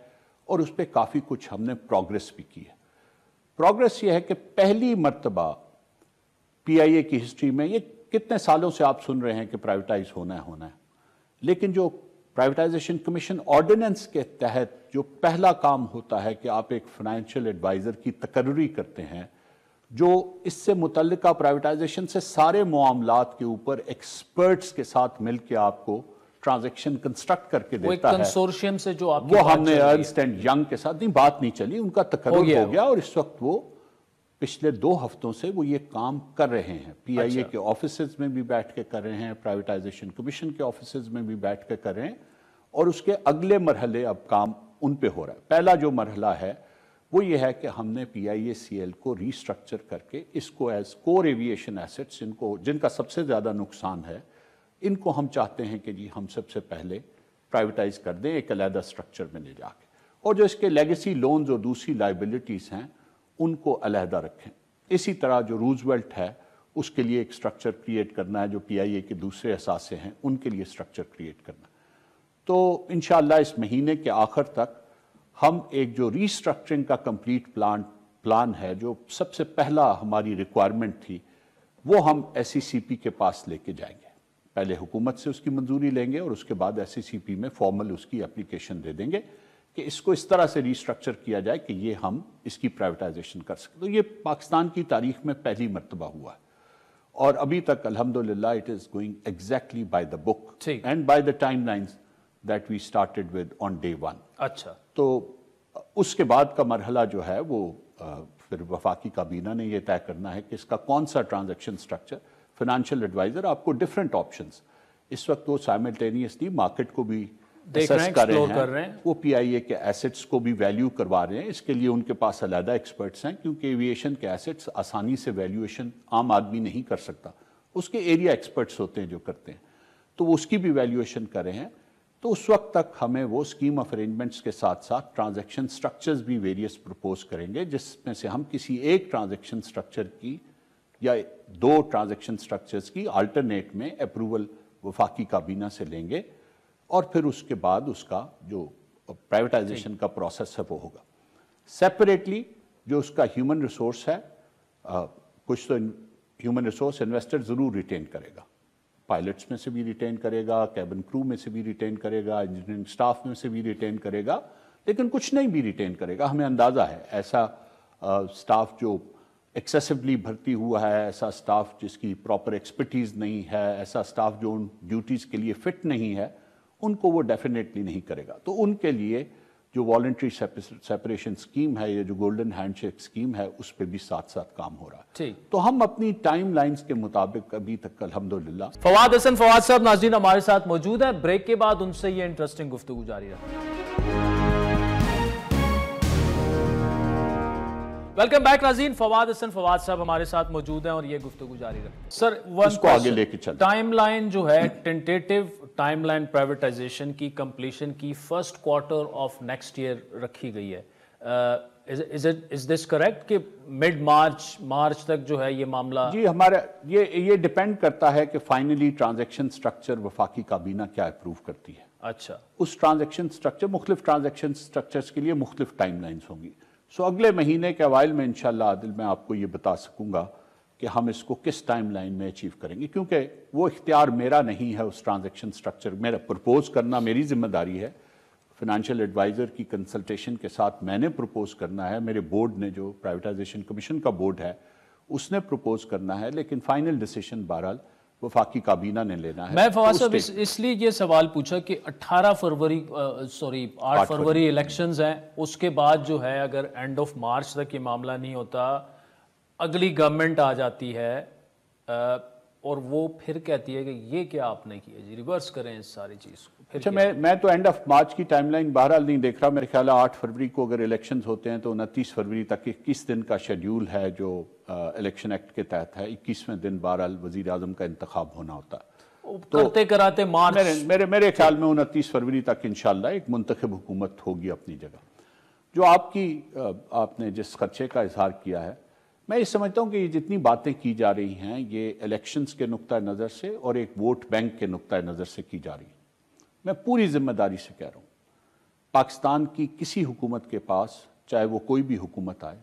اور اس پہ کافی کچھ ہم نے پروگریس بھی کی ہے. پروگریس یہ ہے کہ پہلی مرتبہ پی آئی اے کی ہسٹری میں, یہ کتنے سالوں سے آپ سن رہے ہیں کہ پرائیویٹائز ہونا ہے, لیکن جو پرائیویٹائزیشن کمیشن آرڈیننس کے تحت جو پہلا کام ہوتا ہے کہ آپ ایک فائنینشیل ایڈوائزر کی تقرری کرتے ہیں جو اس سے متعلقہ پرائیویٹائزیشن سے سارے معاملات کے اوپر ایکسپرٹس کے ساتھ مل کے آپ کو ٹرانزیکشن کنسٹرکٹ کر کے دیتا ہے. کنسورشیم سے جو آپ وہ ہم نے ارنسٹ اینڈ ینگ کے ساتھ نہیں بات نہیں چلی, ان کا تقرر ہو گیا اور اس وقت وہ پچھلے 2 ہفتوں سے وہ یہ کام کر رہے ہیں. پی آئی اے کے آفیسز میں بھی بیٹھ کے کر رہے ہیں, پرائیویٹائزیشن کمیشن کے آفیسز میں بھی بیٹھ کے کر رہے ہیں, اور اس کے اگلے مرحلے اب کام ان پہ ہو رہا ہے. پہلا جو مرحلہ ہے وہ یہ ہے کہ ہم نے پی آئی اے سی ایل کو ریسٹرکچر کر کے اس کو ایز کور ایویشن ایسٹس, جن کا سب سے زیادہ نقصان ہے, ان کو ہم چاہتے ہیں کہ جی ہم سب سے پہلے پرائیویٹائز کر دیں ایک علیحدہ سٹرکچر میں لے جا کے, اور جو اس کے لیگیسی لونز اور دوسری لائبلٹیز ہیں ان کو علیحدہ رکھیں. اسی طرح جو روزویلٹ ہے اس کے لیے ایک سٹرکچر کریٹ کرنا ہے, جو پی آئی اے کے دوسرے اثاثے ہیں ان کے لیے سٹرکچر کریٹ کرنا ہے. تو انشاءاللہ اس مہینے کے آخر تک ہم ایک جو ریسٹرکچرنگ کا کمپلیٹ پلان ہے, جو سب سے پہلا ہماری ریکوائرمنٹ تھی, وہ ہم ایس سی سی پی کے پاس لے کے جائیں گے. پہلے حکومت سے اس کی منظوری لیں گے اور اس کے بعد ایس سی سی پی میں فارمل اس کی اپلیکیشن دے دیں گے کہ اس کو اس طرح سے ریسٹرکچر کیا جائے کہ یہ ہم اس کی پرائیویٹائزیشن کر سکیں. تو یہ پاکستان کی تاریخ میں پہلی مرتبہ ہوا ہے, اور ابھی تک الحمدللہ it is going exactly by the book and by the timelines that we started with on day 1. اچھا, تو اس کے بعد کا مرحلہ جو ہے وہ پھر وفاقی کابینہ نے یہ طے کرنا ہے کہ اس کا کون سا ٹرانزیکشن سٹرکچر. فائنینشیل ایڈوائزر آپ کو ڈیفرنٹ آپشنز, اس وقت وہ سائملٹینیسلی مارکیٹ کو بھی اسیس کر رہے ہیں, وہ پی آئی اے کے ایسٹس کو بھی ویلیو کروا رہے ہیں. اس کے لیے ان کے پاس علیحدہ ایکسپرٹس ہیں, کیونکہ ایویشن کے ایسٹس آسانی سے ویلیویشن عام آدمی نہیں کر سکتا, اس کے ایریا ایکسپرٹس ہوتے ہیں جو کرتے ہیں, تو وہ اس کی بھی ویلیویشن کر رہے ہیں. تو اس وقت تک ہمیں وہ اسکیم آف ارینجمنٹس کے ساتھ ساتھ ٹرانزیکشن سٹرکچرز بھی ویریس پروپوز کریں گے, جس میں سے ہم کسی ایک ٹرانزیکشن سٹرکچر کی یا 2 ٹرانزیکشن سٹرکچرز کی آلٹرنیٹ میں اپروول وفاقی کابینہ سے لیں گے, اور پھر اس کے بعد اس کا جو پرائیویٹائزیشن کا پروسیس ہے وہ ہوگا. سیپریٹلی جو اس کا ہیومن ریسورس ہے, کچھ تو ہیومن ریسورس انویسٹر ضرور ریٹین کرے گا, पायलट्स में से भी रिटेन करेगा, कैबिन क्रू में से भी रिटेन करेगा, इंजीनियरिंग स्टाफ में से भी रिटेन करेगा, लेकिन कुछ नहीं भी रिटेन करेगा। हमें अंदाज़ा है ऐसा स्टाफ जो एक्सेसिवली भर्ती हुआ है, ऐसा स्टाफ जिसकी प्रॉपर एक्सपर्टीज़ नहीं है, ऐसा स्टाफ जो उन ड्यूटीज़ के लिए फिट नहीं है, उनको वो डेफिनेटली नहीं करेगा। तो उनके लिए जो वॉलंटरी सेपरेशन स्कीम है, ये जो गोल्डन हैंडशेक स्कीम है, उस पर भी साथ साथ काम हो रहा है। ठीक, तो हम अपनी टाइम लाइन्स के मुताबिक अभी तक अल्हम्दुलिल्लाह। फवाद हसन फवाद साहब नाज़रीन हमारे साथ मौजूद है। ब्रेक के बाद उनसे ये इंटरेस्टिंग गुफ्तगू जारी रखें। वेलकम बैक नाज़रीन, फवाद हसन फवाद साहब हमारे साथ मौजूद हैं और ये गुफ्तगू जारी रखें। सर, इसको आगे लेके चलते हैं। टाइमलाइन जो है, टेंटेटिव टाइमलाइन प्राइवेटाइजेशन की कंप्लीशन की first quarter of next year रखी गई है। इज दिस करेक्ट कि मिड मार्च तक जो है ये मामला? जी, हमारा ये डिपेंड करता है कि फाइनली ट्रांजैक्शन स्ट्रक्चर वफाकी काबीना क्या अप्रूव करती है। अच्छा, उस ट्रांजैक्शन स्ट्रक्चर, मुख्तलिफ ट्रांजैक्शन स्ट्रक्चर्स के लिए मुख्तलिफ टाइमलाइंस होंगी। सो अगले महीने के अवाइल में इंशाल्लाह आदिल मैं आपको ये बता सकूंगा कि हम इसको किस टाइमलाइन में अचीव करेंगे, क्योंकि वो इख्तियार मेरा नहीं है। उस ट्रांजैक्शन स्ट्रक्चर मेरा प्रपोज करना मेरी जिम्मेदारी है, फाइनेंशियल एडवाइज़र की कंसल्टेशन के साथ मैंने प्रपोज करना है, मेरे बोर्ड ने, जो प्राइवेटाइजेशन कमीशन का बोर्ड है, उसने प्रपोज करना है, लेकिन फाइनल डिसीजन बहरहाल वफाकी काबीना ने लेना है। मैं फवाद साहब इसलिए ये सवाल पूछा कि 8 फरवरी इलेक्शंस हैं, उसके बाद जो है अगर एंड ऑफ मार्च तक ये मामला नहीं होता, अगली गवर्नमेंट आ जाती है और वो फिर कहती है कि ये क्या आपने किया जी, रिवर्स करें इस सारी चीज़ को। अच्छा, मैं तो एंड ऑफ मार्च की टाइमलाइन बहरहाल नहीं देख रहा। मेरे ख्याल है 8 फरवरी को अगर इलेक्शंस होते हैं तो 29 फरवरी तक 21 दिन का शेड्यूल है जो इलेक्शन एक्ट के तहत है। 21वें दिन बहरहाल वजीर आजम का इंतखाब होना होता है। तो करते कराते मार्च, मेरे ख्याल में 29 फरवरी तक इंशाल्लाह एक मुंतखब हुकूमत होगी अपनी जगह। जो आपने जिस खर्चे का इजहार किया है, मैं ये समझता हूँ कि ये जितनी बातें की जा रही हैं ये इलेक्शंस के नुक्ता नज़र से और एक वोट बैंक के नुक्ता नज़र से की जा रही है। मैं पूरी जिम्मेदारी से कह रहा हूँ, पाकिस्तान की किसी हुकूमत के पास, चाहे वो कोई भी हुकूमत आए,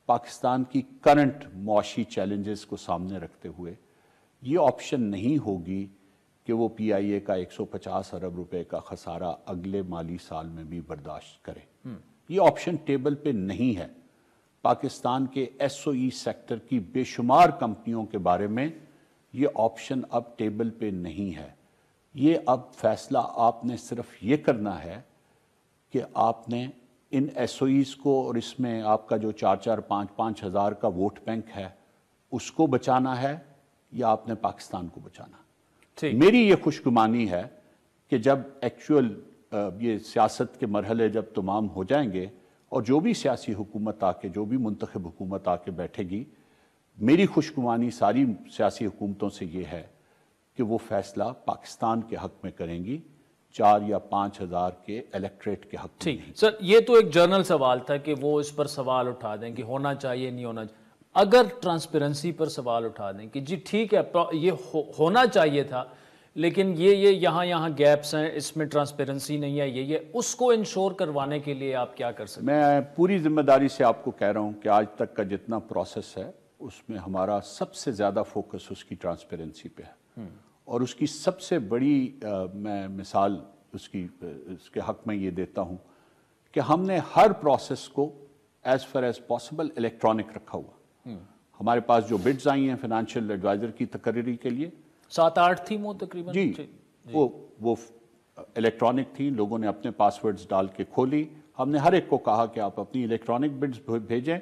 पाकिस्तान की करंट मुआशी चैलेंजेस को सामने रखते हुए ये ऑप्शन नहीं होगी कि वो PIA का 150 अरब रुपए का खसारा अगले माली साल में भी बर्दाश्त करे। ये ऑप्शन टेबल पे नहीं है। पाकिस्तान के SOE सेक्टर की बेशुमार कंपनियों के बारे में ये ऑप्शन अब टेबल पे नहीं है। ये अब फैसला आपने सिर्फ ये करना है कि आपने इन SOEs को, और इसमें आपका जो 4-4, 5-5 हज़ार का वोट बैंक है, उसको बचाना है या आपने पाकिस्तान को बचाना। मेरी ये खुशगुमानी है कि जब एक्चुअल ये सियासत के मरहले जब तमाम हो जाएंगे और जो भी सियासी हुकूमत आके, जो भी मुंतखब हुकूमत आके बैठेगी, मेरी खुशगुमानी सारी सियासी हुकूमतों से ये है कि वो फैसला पाकिस्तान के हक में करेंगी, 4 या 5 हज़ार के इलेक्ट्रेट के हक में। ठीक सर, ये तो एक जर्नल सवाल था कि वो इस पर सवाल उठा दें कि होना चाहिए नहीं होना चाहिए। अगर ट्रांसपेरेंसी पर सवाल उठा दें कि जी ठीक है ये होना चाहिए था, लेकिन ये यहाँ गैप्स हैं, इसमें ट्रांसपेरेंसी नहीं है, ये उसको इंश्योर करवाने के लिए आप क्या कर सकते हैं? मैं पूरी जिम्मेदारी से आपको कह रहा हूँ कि आज तक का जितना प्रोसेस है उसमें हमारा सबसे ज़्यादा फोकस उसकी ट्रांसपेरेंसी पे है। और उसकी सबसे बड़ी मैं मिसाल उसके हक में ये देता हूँ कि हमने हर प्रोसेस को as far as possible electronic रखा हुआ। हमारे पास जो बिड्स आई हैं फाइनेंशियल एडवाइजर की तकरीरी के लिए 7-8 थी वो तकरीबन। जी, वो इलेक्ट्रॉनिक थी, लोगों ने अपने पासवर्ड्स डाल के खोली। हमने हर एक को कहा कि आप अपनी इलेक्ट्रॉनिक बिड्स भेजें,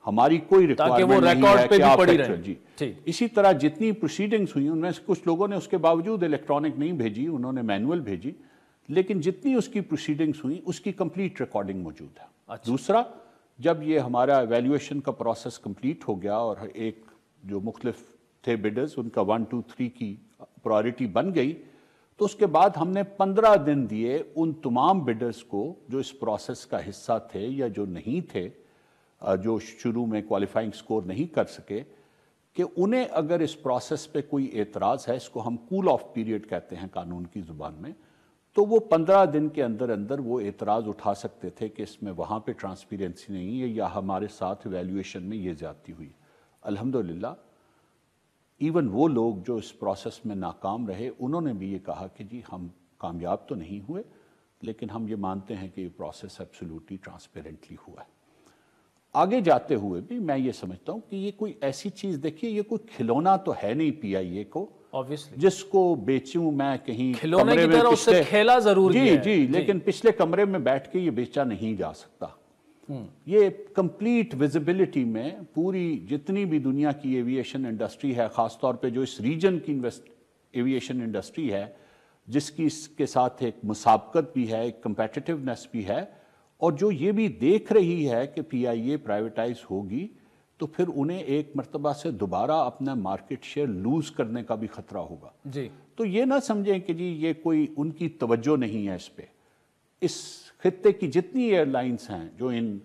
हमारी कोई रिक्वायरमेंट नहीं है कि आप जी। इसी तरह जितनी प्रोसीडिंग्स हुई उनमें से कुछ लोगों ने उसके बावजूद इलेक्ट्रॉनिक नहीं भेजी, उन्होंने मैनुअल भेजी, लेकिन जितनी उसकी प्रोसीडिंग्स हुई उसकी कंप्लीट रिकॉर्डिंग मौजूद है। अच्छा। दूसरा, जब ये हमारा एवेल्युएशन का प्रोसेस कंप्लीट हो गया और एक जो मुख्तलिफ थे बिडर्स, उनका 1, 2, 3 की प्रायोरिटी बन गई, तो उसके बाद हमने 15 दिन दिए उन तमाम बिडर्स को जो इस प्रोसेस का हिस्सा थे या जो नहीं थे, जो शुरू में क्वालिफाइंग स्कोर नहीं कर सके, कि उन्हें अगर इस प्रोसेस पे कोई एतराज़ है, इसको हम कूल ऑफ पीरियड कहते हैं कानून की ज़ुबान में, तो वो 15 दिन के अंदर अंदर वो एतराज़ उठा सकते थे कि इसमें वहाँ पे ट्रांसपेरेंसी नहीं है या हमारे साथ एवेल्युएशन में ये ज़्यादती हुई। अल्हम्दुलिल्लाह ایون وہ لوگ جو اس پروسیس میں ناکام رہے انہوں نے بھی یہ کہا کہ جی ہم کامیاب تو نہیں ہوئے لیکن ہم یہ مانتے ہیں کہ یہ پروسیس ایبسولوٹلی ٹرانسپیرنٹلی ہوا ہے۔ آگے جاتے ہوئے بھی میں یہ سمجھتا ہوں کہ یہ کوئی ایسی چیز، دیکھیے یہ کوئی کھلونا تو ہے نہیں پی آئی اے کو جس کو بیچوں میں کہیں کھلونے کی طرح اس سے کھیلا ضرور جی جی لیکن پچھلے کمرے میں بیٹھ کے یہ بیچا نہیں جا سکتا۔ یہ کمپلیٹ ویزیبلٹی میں پوری جتنی بھی دنیا کی ایویشن انڈسٹری ہے، خاص طور پہ جو اس ریجن کی ایویشن انڈسٹری ہے جس کی اس کے ساتھ ایک مسابقت بھی ہے، ایک کمپیٹیٹیونیس بھی ہے، اور جو یہ بھی دیکھ رہی ہے کہ پی آئی اے پرائیویٹائز ہوگی تو پھر انہیں ایک مرتبہ سے دوبارہ اپنا مارکیٹ شیئر لوز کرنے کا بھی خطرہ ہوگا۔ جی تو یہ نہ سمجھیں کہ جی یہ کوئی ان کی توجہ نہیں ہے اس پہ۔ اس خطے کی جتنی ایئر لائنز ہیں جو ان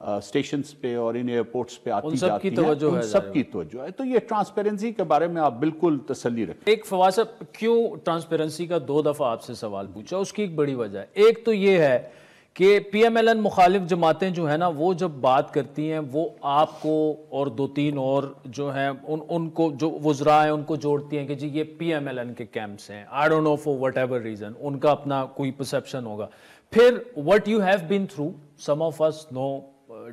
اسٹیشنز پہ اور ان ایئرپورٹس پہ آتی جاتی ہیں ان سب کی توجہ ہے، تو یہ ٹرانسپیرنسی کے بارے میں آپ بالکل تسلی رکھیں۔ ایک فواز صاحب، کیوں ٹرانسپیرنسی کا 2 دفعہ آپ سے سوال پوچھا، اس کی ایک بڑی وجہ ہے۔ ایک تو یہ ہے کہ پی ایم ایل این مخالف جماعتیں جو ہیں نا وہ جب بات کرتی ہیں وہ آپ کو اور 2-3 اور جو ہیں ان کو جو وزراء ہیں ان کو جوڑتی ہیں کہ جی یہ پی ایم ایل این کے کیمپس ہیں، I don't know for whatever reason, ان کا اپنا کوئی پرسیپشن ہوگا۔ پھر what you have been through, some of us know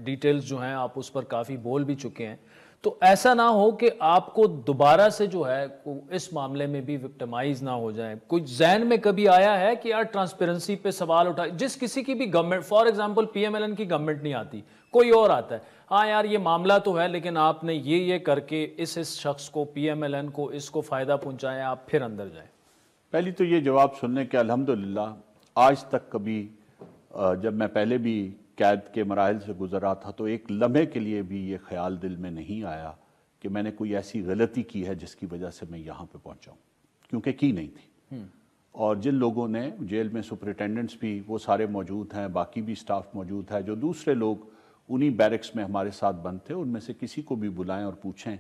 details جو ہیں آپ اس پر کافی بول بھی چکے ہیں، تو ایسا نہ ہو کہ آپ کو دوبارہ سے جو ہے اس معاملے میں بھی وکٹمائز نہ ہو جائیں۔ کوئی ذہن میں کبھی آیا ہے کہ یار ٹرانسپیرنسی پہ سوال اٹھائے، جس کسی کی بھی گورنمنٹ، فار ایگزامپل پی ایم ایل این کی گورنمنٹ نہیں آتی، کوئی اور آتا ہے، ہاں یار یہ معاملہ تو ہے لیکن آپ نے یہ کر کے اس شخص کو، پی ایم ایل این کو، اس کو فائدہ پہنچایا، آپ پھر اندر جائیں؟ پہلی تو یہ جواب سننے کے الحمدللہ آج تک کبھی جب میں پہلے بھی قید کے مراحل سے گزر رہا تھا تو ایک لمحے کے لیے بھی یہ خیال دل میں نہیں آیا کہ میں نے کوئی ایسی غلطی کی ہے جس کی وجہ سے میں یہاں پہ پہنچا ہوں، کیونکہ کی نہیں تھی۔ اور جن لوگوں نے جیل میں سپرنٹینڈنٹس بھی وہ سارے موجود ہیں، باقی بھی سٹاف موجود ہے، جو دوسرے لوگ انہی بیرکس میں ہمارے ساتھ بند تھے، ان میں سے کسی کو بھی بلائیں اور پوچھیں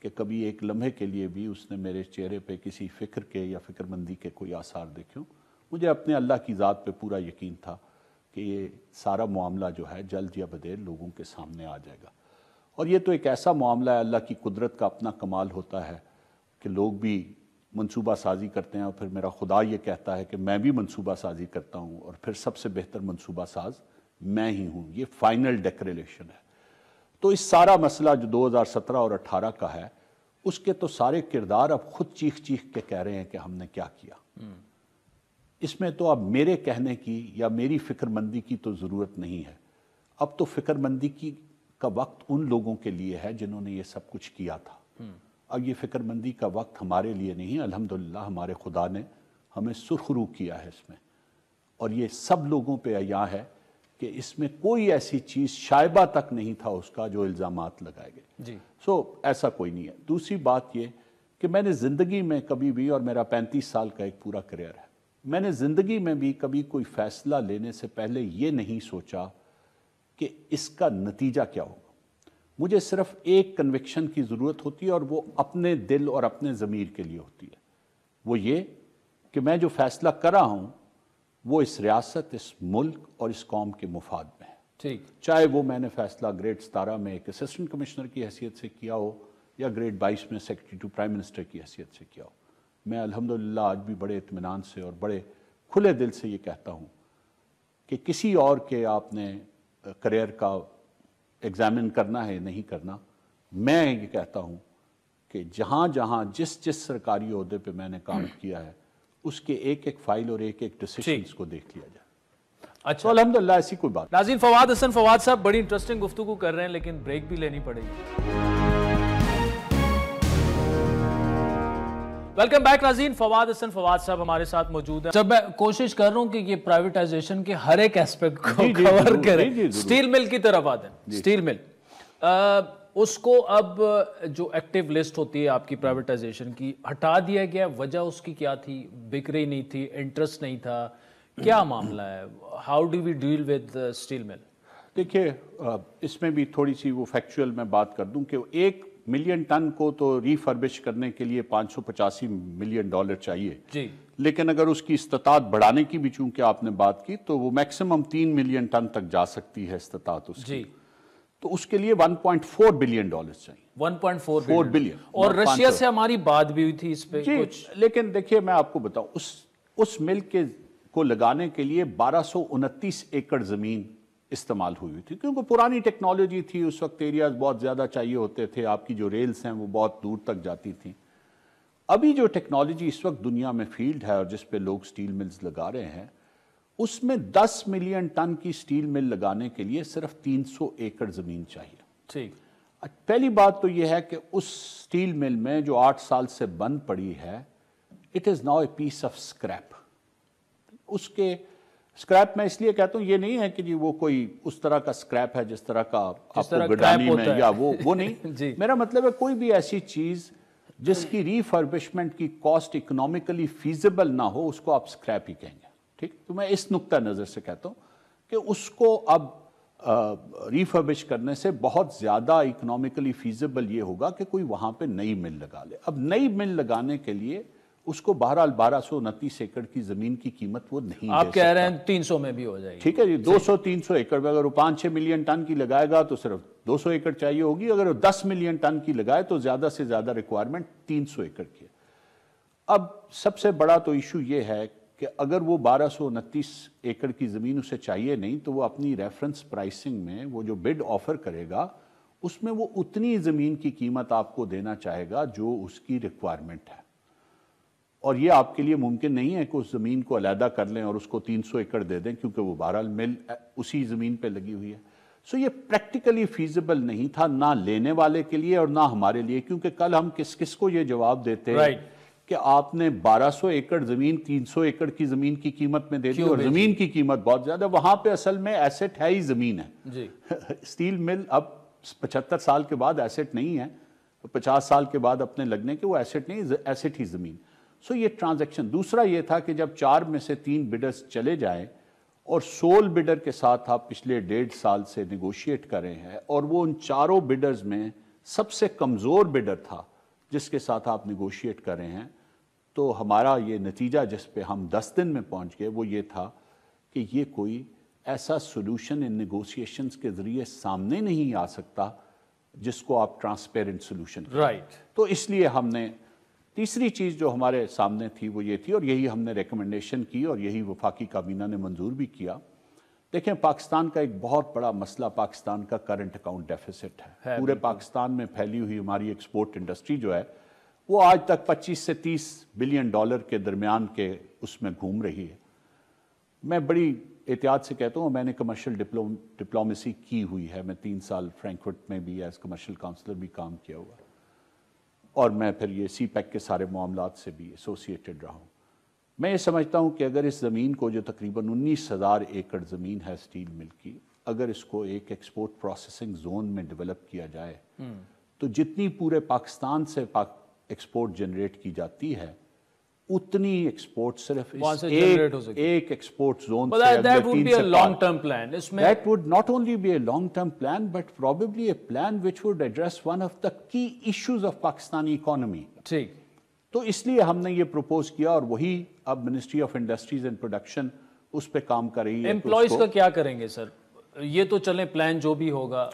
کہ کبھی ایک لمحے کے لیے بھی اس نے میرے چہرے پہ کسی فکر کے یا فکر مندی کے کوئی آثار دیکھے ہوں۔ مجھے اپنے اللہ کی ذات پہ پورا یقین تھا کہ یہ سارا معاملہ جو ہے جلد یا بدیر لوگوں کے سامنے آ جائے گا۔ اور یہ تو ایک ایسا معاملہ ہے، اللہ کی قدرت کا اپنا کمال ہوتا ہے کہ لوگ بھی منصوبہ سازی کرتے ہیں اور پھر میرا خدا یہ کہتا ہے کہ میں بھی منصوبہ سازی کرتا ہوں اور پھر سب سے بہتر منصوبہ ساز میں ہی ہوں۔ یہ فائنل ڈیکریلیشن ہے۔ تو اس سارا مسئلہ جو 2017 اور 18 کا ہے اس کے تو سارے کردار اب خود چیخ کے کہہ رہے ہیں کہ ہم نے کیا کیا۔ اس میں تو اب میرے کہنے کی یا میری فکر مندی کی تو ضرورت نہیں ہے، اب تو فکر مندی کا وقت ان لوگوں کے لیے ہے جنہوں نے یہ سب کچھ کیا تھا۔ اب یہ فکر مندی کا وقت ہمارے لیے نہیں ہے، الحمدللہ ہمارے خدا نے ہمیں سرخرو کیا ہے اس میں، اور یہ سب لوگوں پہ عیاں ہے کہ اس میں کوئی ایسی چیز شائبہ تک نہیں تھا اس کا جو الزامات لگائے گئے۔ سو ایسا کوئی نہیں ہے۔ دوسری بات یہ کہ میں نے زندگی میں کبھی بھی، اور میرا 35 سال کا ایک پورا کریئر ہے، میں نے زندگی میں بھی کبھی کوئی فیصلہ لینے سے پہلے یہ نہیں سوچا کہ اس کا نتیجہ کیا ہوگا۔ مجھے صرف ایک کنوکشن کی ضرورت ہوتی ہے اور وہ اپنے دل اور اپنے ضمیر کے لیے ہوتی ہے، وہ یہ کہ میں جو فیصلہ کر رہا ہوں وہ اس ریاست، اس ملک اور اس قوم کے مفاد میں ہے۔ چاہے وہ میں نے فیصلہ گریڈ 17 میں ایک اسسٹنٹ کمشنر کی حیثیت سے کیا ہو یا گریڈ 22 میں سیکرٹری ٹو پرائم منسٹر کی حیثیت سے کیا ہو۔ میں الحمدللہ آج بھی بڑے اطمینان سے اور بڑے کھلے دل سے یہ کہتا ہوں کہ کسی اور کے آپ نے کریئر کا ایگزامن کرنا ہے نہیں کرنا، میں یہ کہتا ہوں کہ جہاں جہاں جس سرکاری عہدے پہ میں نے کام کیا ہے اس کے ایک فائل اور ایک ڈیسیشنز کو دیکھ لیا جائے۔ اچھا، تو الحمدللہ ایسی کوئی بات۔ ناظرین، فواد حسن فواد صاحب بڑی انٹرسٹنگ گفتگو کر رہے ہیں لیکن بریک بھی لینی پڑے گی۔ ویلکم بیک ناظرین، فواد حسن فواد صاحب ہمارے ساتھ موجود ہیں۔ جب میں کوشش کر رہا ہوں کہ یہ پرائیویٹائزیشن کے ہر ایک ایسپیکٹ کو کور کریں، سٹیل مل کی طرف آتے ہیں۔ سٹیل مل اس کو اب جو ایکٹیو لسٹ ہوتی ہے آپ کی پرائیویٹائزیشن کی ہٹا دیا گیا، وجہ اس کی کیا تھی؟ بک رہی نہیں تھی، انٹرسٹ نہیں تھا، کیا معاملہ ہے؟ How do we deal with steel mill? دیکھیے اس میں بھی تھوڑی سی وہ فیکچوئل میں بات کر دوں کہ 1 ملین ٹن کو تو ریفربش کرنے کے لیے $585 ملین چاہیے جی، لیکن اگر اس کی استطاعت بڑھانے کی بھی چونکہ آپ نے بات کی تو وہ میکسیمم 3 ملین ٹن تک جا سکتی ہے استطاعت اس کی۔ तो उसके लिए $1.4 बिलियन चाहिए। 1.4 बिलियन। और रशिया से हमारी बात भी हुई थी इस पे कुछ। लेकिन देखिए मैं आपको बताऊं, उस मिल को लगाने के लिए 1229 एकड़ जमीन इस्तेमाल हुई थी, क्योंकि पुरानी टेक्नोलॉजी थी, उस वक्त एरियाज बहुत ज्यादा चाहिए होते थे, आपकी जो रेल्स हैं वो बहुत दूर तक जाती थी। अभी जो टेक्नोलॉजी इस वक्त दुनिया में फील्ड है और जिस पे लोग स्टील मिल्स लगा रहे हैं, उसमें 10 मिलियन टन की स्टील मिल लगाने के लिए सिर्फ 300 एकड़ जमीन चाहिए। ठीक। पहली बात तो यह है कि उस स्टील मिल में जो 8 साल से बंद पड़ी है, it is now a piece of scrap. उसके स्क्रैप मैं इसलिए कहता हूं, ये नहीं है कि जी वो कोई उस तरह का स्क्रैप है जिस तरह का आपको गडानी में या वो नहीं मेरा मतलब है कोई भी ऐसी चीज जिसकी रीफर्बिशमेंट की कॉस्ट इकोनॉमिकली फीजिबल ना हो, उसको आप स्क्रैप ही कहेंगे। ठीक, तो मैं इस नुक्ता नजर से कहता हूं कि उसको अब रिफर्बिश करने से बहुत ज्यादा इकोनॉमिकली फीजिबल ये होगा कि कोई वहां पे नई मिल लगा ले। अब नई मिल लगाने के लिए उसको बहरहाल 1229 एकड़ की जमीन की कीमत वो नहीं आप कह रहे हैं 300 में भी हो जाएगी। ठीक है जी, 200-300 एकड़ में अगर वो 5-6 मिलियन टन की लगाएगा तो सिर्फ 200 एकड़ चाहिए होगी, अगर वो 10 मिलियन टन की लगाए तो ज्यादा से ज्यादा रिक्वायरमेंट 300 एकड़ की है। अब सबसे बड़ा तो इशू ये है कि अगर वो 1229 एकड़ की जमीन उसे चाहिए नहीं, तो वो अपनी रेफरेंस प्राइसिंग में वो जो बिड ऑफर करेगा उसमें वो उतनी जमीन की कीमत आपको देना चाहेगा जो उसकी रिक्वायरमेंट है। और ये आपके लिए मुमकिन नहीं है कि उस जमीन को अलहदा कर लें और उसको 300 एकड़ दे दें, क्योंकि वो बहरहाल मिल उसी जमीन पे लगी हुई है। सो ये प्रैक्टिकली फीजिबल नहीं था, ना लेने वाले के लिए और ना हमारे लिए, क्योंकि कल हम किस को ये जवाब देते हैं कि आपने 1200 एकड़ जमीन 300 एकड़ की जमीन की कीमत में दे दी और जमीन की कीमत बहुत ज्यादा। वहां पे असल में एसेट है ही जमीन है जी। स्टील मिल अब 75 साल के बाद एसेट नहीं है, 50 साल के बाद अपने लगने के वो एसेट नहीं, एसेट ही जमीन। सो ये ट्रांजैक्शन। दूसरा ये था कि जब 4 में से 3 बिडर्स चले जाएं और सोल बिडर के साथ आप पिछले 1.5 साल से नेगोशिएट कर रहे हैं और वो उन चारों बिडर्स में सबसे कमजोर बिडर था जिसके साथ आप नेगोशिएट कर रहे हैं, तो हमारा ये नतीजा जिस पे हम 10 दिन में पहुंच गए वो ये था कि ये कोई ऐसा सोल्यूशन इन नेगोशिएशंस के जरिए सामने नहीं आ सकता जिसको आप ट्रांसपेरेंट सोल्यूशन राइट। तो इसलिए हमने तीसरी चीज जो हमारे सामने थी वो ये थी, और यही हमने रिकमेंडेशन की और यही वफाकी काबीना ने मंजूर भी किया। देखें, पाकिस्तान का एक बहुत बड़ा मसला पाकिस्तान का करंट अकाउंट डेफिसिट है। पूरे पाकिस्तान में फैली हुई हमारी एक्सपोर्ट इंडस्ट्री जो है वो आज तक 25 से 30 बिलियन डॉलर के दरमियान के उसमें घूम रही है। मैं बड़ी एहतियात से कहता हूँ, मैंने कमर्शियल डिप्लोमेसी की हुई है। मैं 3 साल फ्रैंकफर्ट में भी एज कमर्शियल काउंसलर भी काम किया हुआ है और मैं फिर ये सीपैक के सारे मामलात से भी एसोसिएटेड रहा हूँ। मैं ये समझता हूँ कि अगर इस ज़मीन को, जो तकरीबन 19,000 एकड़ ज़मीन है स्टील मिल की, अगर इसको एक एक्सपोर्ट प्रोसेसिंग जोन में डेवलप किया जाए तो जितनी पूरे पाकिस्तान से एक्सपोर्ट जनरेट की जाती है उतनी एक्सपोर्ट सिर्फ एक एक्सपोर्ट जोन से that would be a long term plan. That would not only be a long term plan but probably a plan which would address one of the key issues of Pakistani economy. ठीक। तो इसलिए हमने ये propose किया और वही अब ministry of industries and production उस पे काम कर रही है। एम्प्लॉइज का क्या करेंगे सर? ये तो चले प्लान जो भी होगा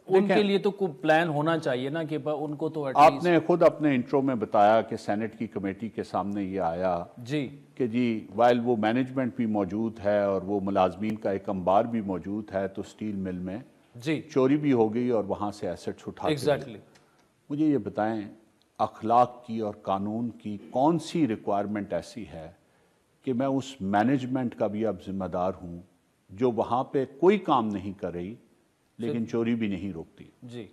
उनके लिए तो कोई प्लान होना चाहिए ना कि उनको तो आपने खुद अपने इंट्रो में बताया कि सेनेट की कमेटी के सामने ये आया जी कि जी वाइल वो मैनेजमेंट भी मौजूद है और वो मुलाजमीन का एक अंबार भी मौजूद है, तो स्टील मिल में जी चोरी भी हो गई और वहां से एसेट्स उठा एग्जैक्टली। मुझे ये बताएं, अखलाक की और कानून की कौन सी रिक्वायरमेंट ऐसी है कि मैं उस मैनेजमेंट का भी अब जिम्मेदार हूं जो वहां पे कोई काम नहीं कर रही लेकिन चोरी भी नहीं रोकती जी।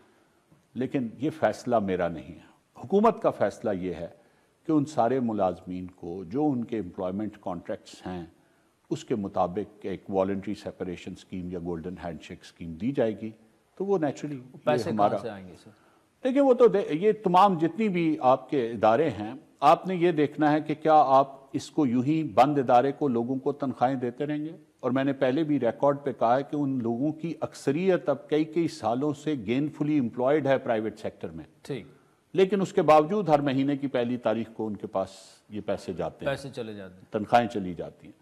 लेकिन ये फैसला मेरा नहीं है, हुकूमत का फैसला ये है कि उन सारे मुलाजमीन को जो उनके एम्प्लॉयमेंट कॉन्ट्रैक्ट्स हैं उसके मुताबिक एक वॉलंटरी सेपरेशन स्कीम या गोल्डन हैंडशेक स्कीम दी जाएगी, तो वो नेचुरली पैसे कहां से आएंगे सर? देखिए वो तो ये तमाम जितनी भी आपके इदारे हैं, आपने ये देखना है कि क्या आप इसको यूं ही बंद इदारे को लोगों को तनख्वाहें देते रहेंगे। और मैंने पहले भी रिकॉर्ड पे कहा है कि उन लोगों की अक्सरियत अब कई सालों से गेनफुली एम्प्लॉयड है प्राइवेट सेक्टर में, ठीक, लेकिन उसके बावजूद हर महीने की पहली तारीख को उनके पास ये पैसे जाते हैं, पैसे चले जाते हैं, तनख्वाहें चली जाती हैं।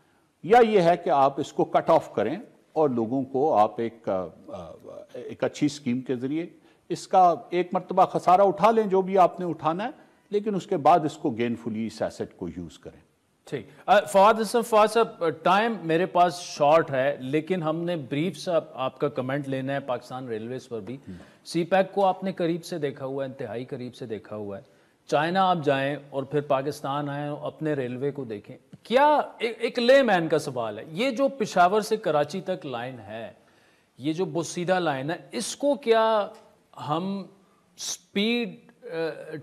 या ये है कि आप इसको कट ऑफ करें اور لوگوں کو آپ ایک اچھی اسکیم کے ذریعے اس کا ایک مرتبہ خسارہ اٹھا لیں جو بھی آپ نے اٹھانا ہے، لیکن اس کے بعد اس کو گینفلی اس ایسٹ کو یوز کریں۔ ٹھیک، فواد صاحب ٹائم میرے پاس شارٹ ہے، لیکن ہم نے بریف سا آپ کا کمنٹ لینا ہے پاکستان ریلویز پر بھی۔ سی پیک کو آپ نے قریب سے دیکھا ہوا ہے، انتہائی قریب سے دیکھا ہوا ہے، چائنا آپ جائیں اور پھر پاکستان آئیں اور اپنے ریلوے کو دیکھیں، کیا ایک لے مین کا سوال ہے، یہ جو پشاور سے کراچی تک لائن ہے، یہ جو بوسیدہ لائن ہے، اس کو کیا ہم سپیڈ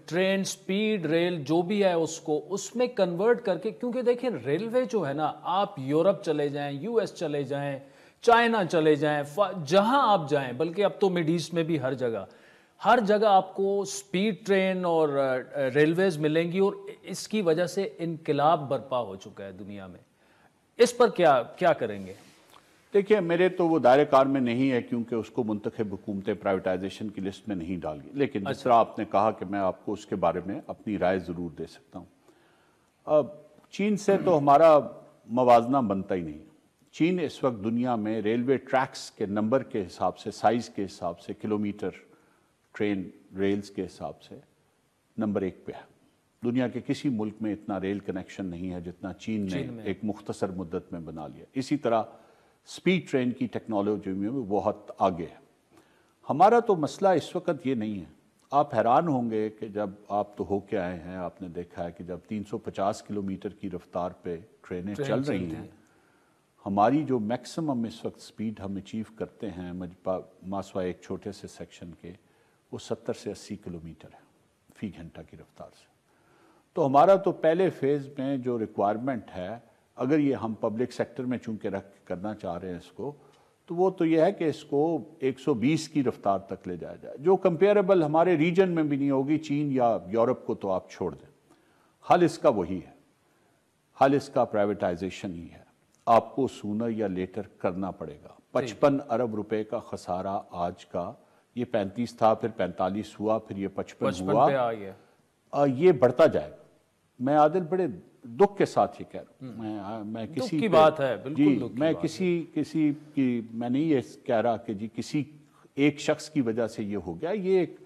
ٹرین، سپیڈ ریل جو بھی ہے اس میں کنورٹ کر کے، کیونکہ دیکھیں ریلوے جو ہے نا، آپ یورپ چلے جائیں، یو ایس چلے جائیں، چائنا چلے جائیں، جہاں آپ جائیں، بلکہ اب تو مڈ ایسٹ میں بھی ہر جگہ آپ کو سپیڈ ٹرین اور ریلویز ملیں گی، اور اس کی وجہ سے انقلاب برپا ہو چکا ہے دنیا میں۔ اس پر کیا کریں گے؟ دیکھیے، میرے تو وہ دائرے کار میں نہیں ہے، کیونکہ اس کو منتخب حکومتیں پرائیویٹائزیشن کی لسٹ میں نہیں ڈال گی، لیکن جس طرح آپ نے کہا کہ میں آپ کو اس کے بارے میں اپنی رائے ضرور دے سکتا ہوں۔ چین سے تو ہمارا موازنہ بنتا ہی نہیں۔ چین اس وقت دنیا میں ریلوے ٹریکس کے نمبر کے حساب سے، سائز کے حساب سے، کلومیٹر ٹرین ریلز کے حساب سے نمبر 1 پہ ہے۔ دنیا کے کسی ملک میں اتنا ریل کنیکشن نہیں ہے جتنا چین نے ایک مختصر مدت میں بنا لیا۔ اسی طرح سپیڈ ٹرین کی ٹیکنالوجی میں بہت آگے ہے۔ ہمارا تو مسئلہ اس وقت یہ نہیں ہے۔ آپ حیران ہوں گے کہ جب آپ تو ہو کے آئے ہیں، آپ نے دیکھا ہے کہ جب 350 کلومیٹر کی رفتار پہ ٹرینیں چل رہی ہیں، ہماری جو میکسیمم اس وقت سپیڈ ہم اچیو کرتے ہیں ماسوا ایک چھوٹے سے سیکشن کے، وہ 70 سے 80 کلومیٹر ہے فی گھنٹہ کی رفتار سے۔ تو ہمارا تو پہلے فیز میں جو ریکوائرمنٹ ہے، اگر یہ ہم پبلک سیکٹر میں چونکہ کرنا چاہ رہے ہیں اس کو، تو وہ تو یہ ہے کہ اس کو 120 کی رفتار تک لے جایا جائے، جو کمپیریبل ہمارے ریجن میں بھی نہیں ہوگی، چین یا یورپ کو تو آپ چھوڑ دیں۔ حل اس کا وہی ہے، حل اس کا پرائیویٹائزیشن ہی ہے۔ آپ کو سونر یا لیٹر کرنا پڑے گا۔ 55 ارب روپے کا خسارہ آج کا، یہ 35 تھا، پھر 45 ہوا، پھر یہ 55 ہوا، یہ بڑھتا جائے گا۔ میں عادل بڑے دکھ کے ساتھ یہ کہہ رہا ہوں، میں کسی کی بات ہے، بالکل دکھ کی میں بات کسی کی میں نہیں یہ کہہ رہا کہ جی کسی ایک شخص کی وجہ سے یہ ہو گیا، یہ ایک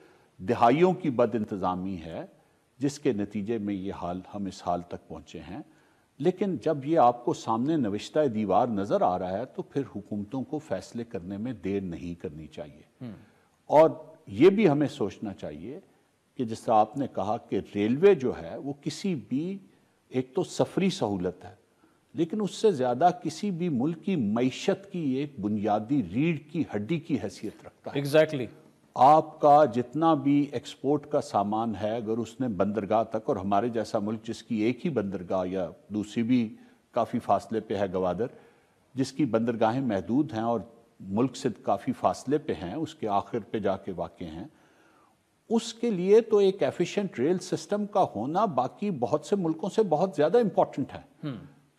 دہائیوں کی بد انتظامی ہے جس کے نتیجے میں یہ حال، ہم اس حال تک پہنچے ہیں۔ لیکن جب یہ آپ کو سامنے نوشتہ دیوار نظر آ رہا ہے تو پھر حکومتوں کو فیصلے کرنے میں دیر نہیں کرنی چاہیے، اور یہ بھی ہمیں سوچنا چاہیے کہ جس طرح آپ نے کہا کہ ریلوے جو ہے وہ کسی بھی، ایک تو سفری سہولت ہے، لیکن اس سے زیادہ کسی بھی ملک کی معیشت کی ایک بنیادی ریڑھ کی ہڈی کی حیثیت رکھتا ہے۔ ایگزیکٹلی۔ آپ کا جتنا بھی ایکسپورٹ کا سامان ہے، اگر اس نے بندرگاہ تک، اور ہمارے جیسا ملک جس کی ایک ہی بندرگاہ یا دوسری بھی کافی فاصلے پہ ہے گوادر، جس کی بندرگاہیں محدود ہیں اور ملک سے کافی فاصلے پہ ہیں، اس کے آخر پہ جا کے واقع ہیں، اس کے لیے تو ایک ایفیشینٹ ریل سسٹم کا ہونا باقی بہت سے ملکوں سے بہت زیادہ امپورٹنٹ ہے۔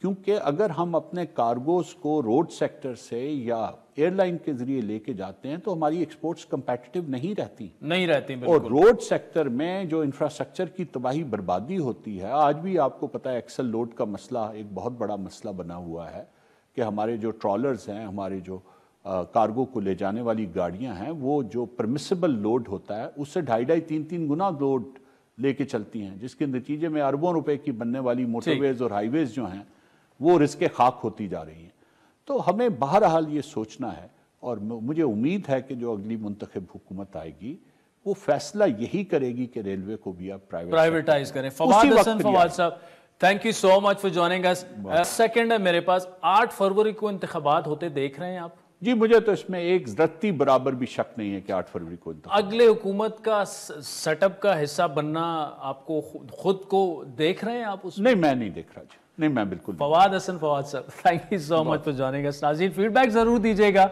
کیونکہ اگر ہم اپنے کارگوز کو روڈ سیکٹر سے یا ایئر لائن کے ذریعے لے کے جاتے ہیں تو ہماری ایکسپورٹس کمپیٹیٹیو نہیں رہتی، اور روڈ سیکٹر میں جو انفراسٹرکچر کی تباہی بربادی ہوتی ہے، آج بھی آپ کو پتہ ہے ایکسل لوڈ کا مسئلہ ایک بہت بڑا مسئلہ بنا ہوا ہے کہ ہمارے جو ٹرالرز ہیں، ہمارے جو کارگو کو لے جانے والی گاڑیاں ہیں، وہ جو پرمیسیبل لوڈ ہوتا ہے اس سے 2.5-3 گنا لوڈ لے کے چلتی ہیں، جس کے نتیجے میں اربوں روپے کی بننے والی موٹر ویز اور ہائی ویز جو ہیں وہ رزق خاک ہوتی جا رہی ہیں۔ تو ہمیں بہرحال یہ سوچنا ہے، اور مجھے امید ہے کہ جو اگلی منتخب حکومت آئے گی وہ فیصلہ یہی کرے گی کہ ریلوے کو بھی آپ پرائیویٹائز کریں۔ فواد صاحب، thank you so much for joining اس۔ سیکنڈ ہے میرے پاس، 8 فروری کو انتخابات ہوتے دیکھ رہے ہیں آپ؟ جی، مجھے تو اس میں ایک ذرتی برابر بھی شک نہیں ہے کہ 8 فروری کو انتخاب۔ اگلے حکومت کا سیٹ اپ کا حصہ بننا آپ کو خود کو دیکھ رہے ہیں آپ اس میں؟ نہیں، میں نہیں دیکھ رہا جی، نہیں، میں بالکل نہیں۔ فواد صاحب، thank you so much for joining اس۔ ناظرین، فیڈ بیک ضرور دیجیے گا،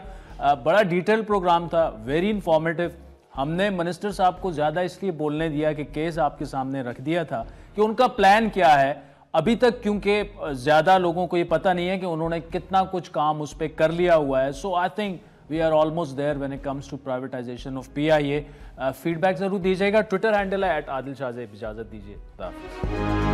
بڑا ڈیٹیل پروگرام تھا، ویری انفارمیٹیو۔ ہم نے منسٹر صاحب کو زیادہ اس لیے بولنے دیا کہ کیس آپ کے سامنے رکھ دیا تھا کہ ان کا پلان کیا ہے ابھی تک، کیونکہ زیادہ لوگوں کو یہ پتہ نہیں ہے کہ انہوں نے کتنا کچھ کام اس پہ کر لیا ہوا ہے۔ So I think we are almost there when it comes to privatization of PIA۔ Feedback ضرور دیجیے گا، ٹویٹر ہینڈل ہے @AdilShahzeb۔ اجازت دیجیے، خدا حافظ۔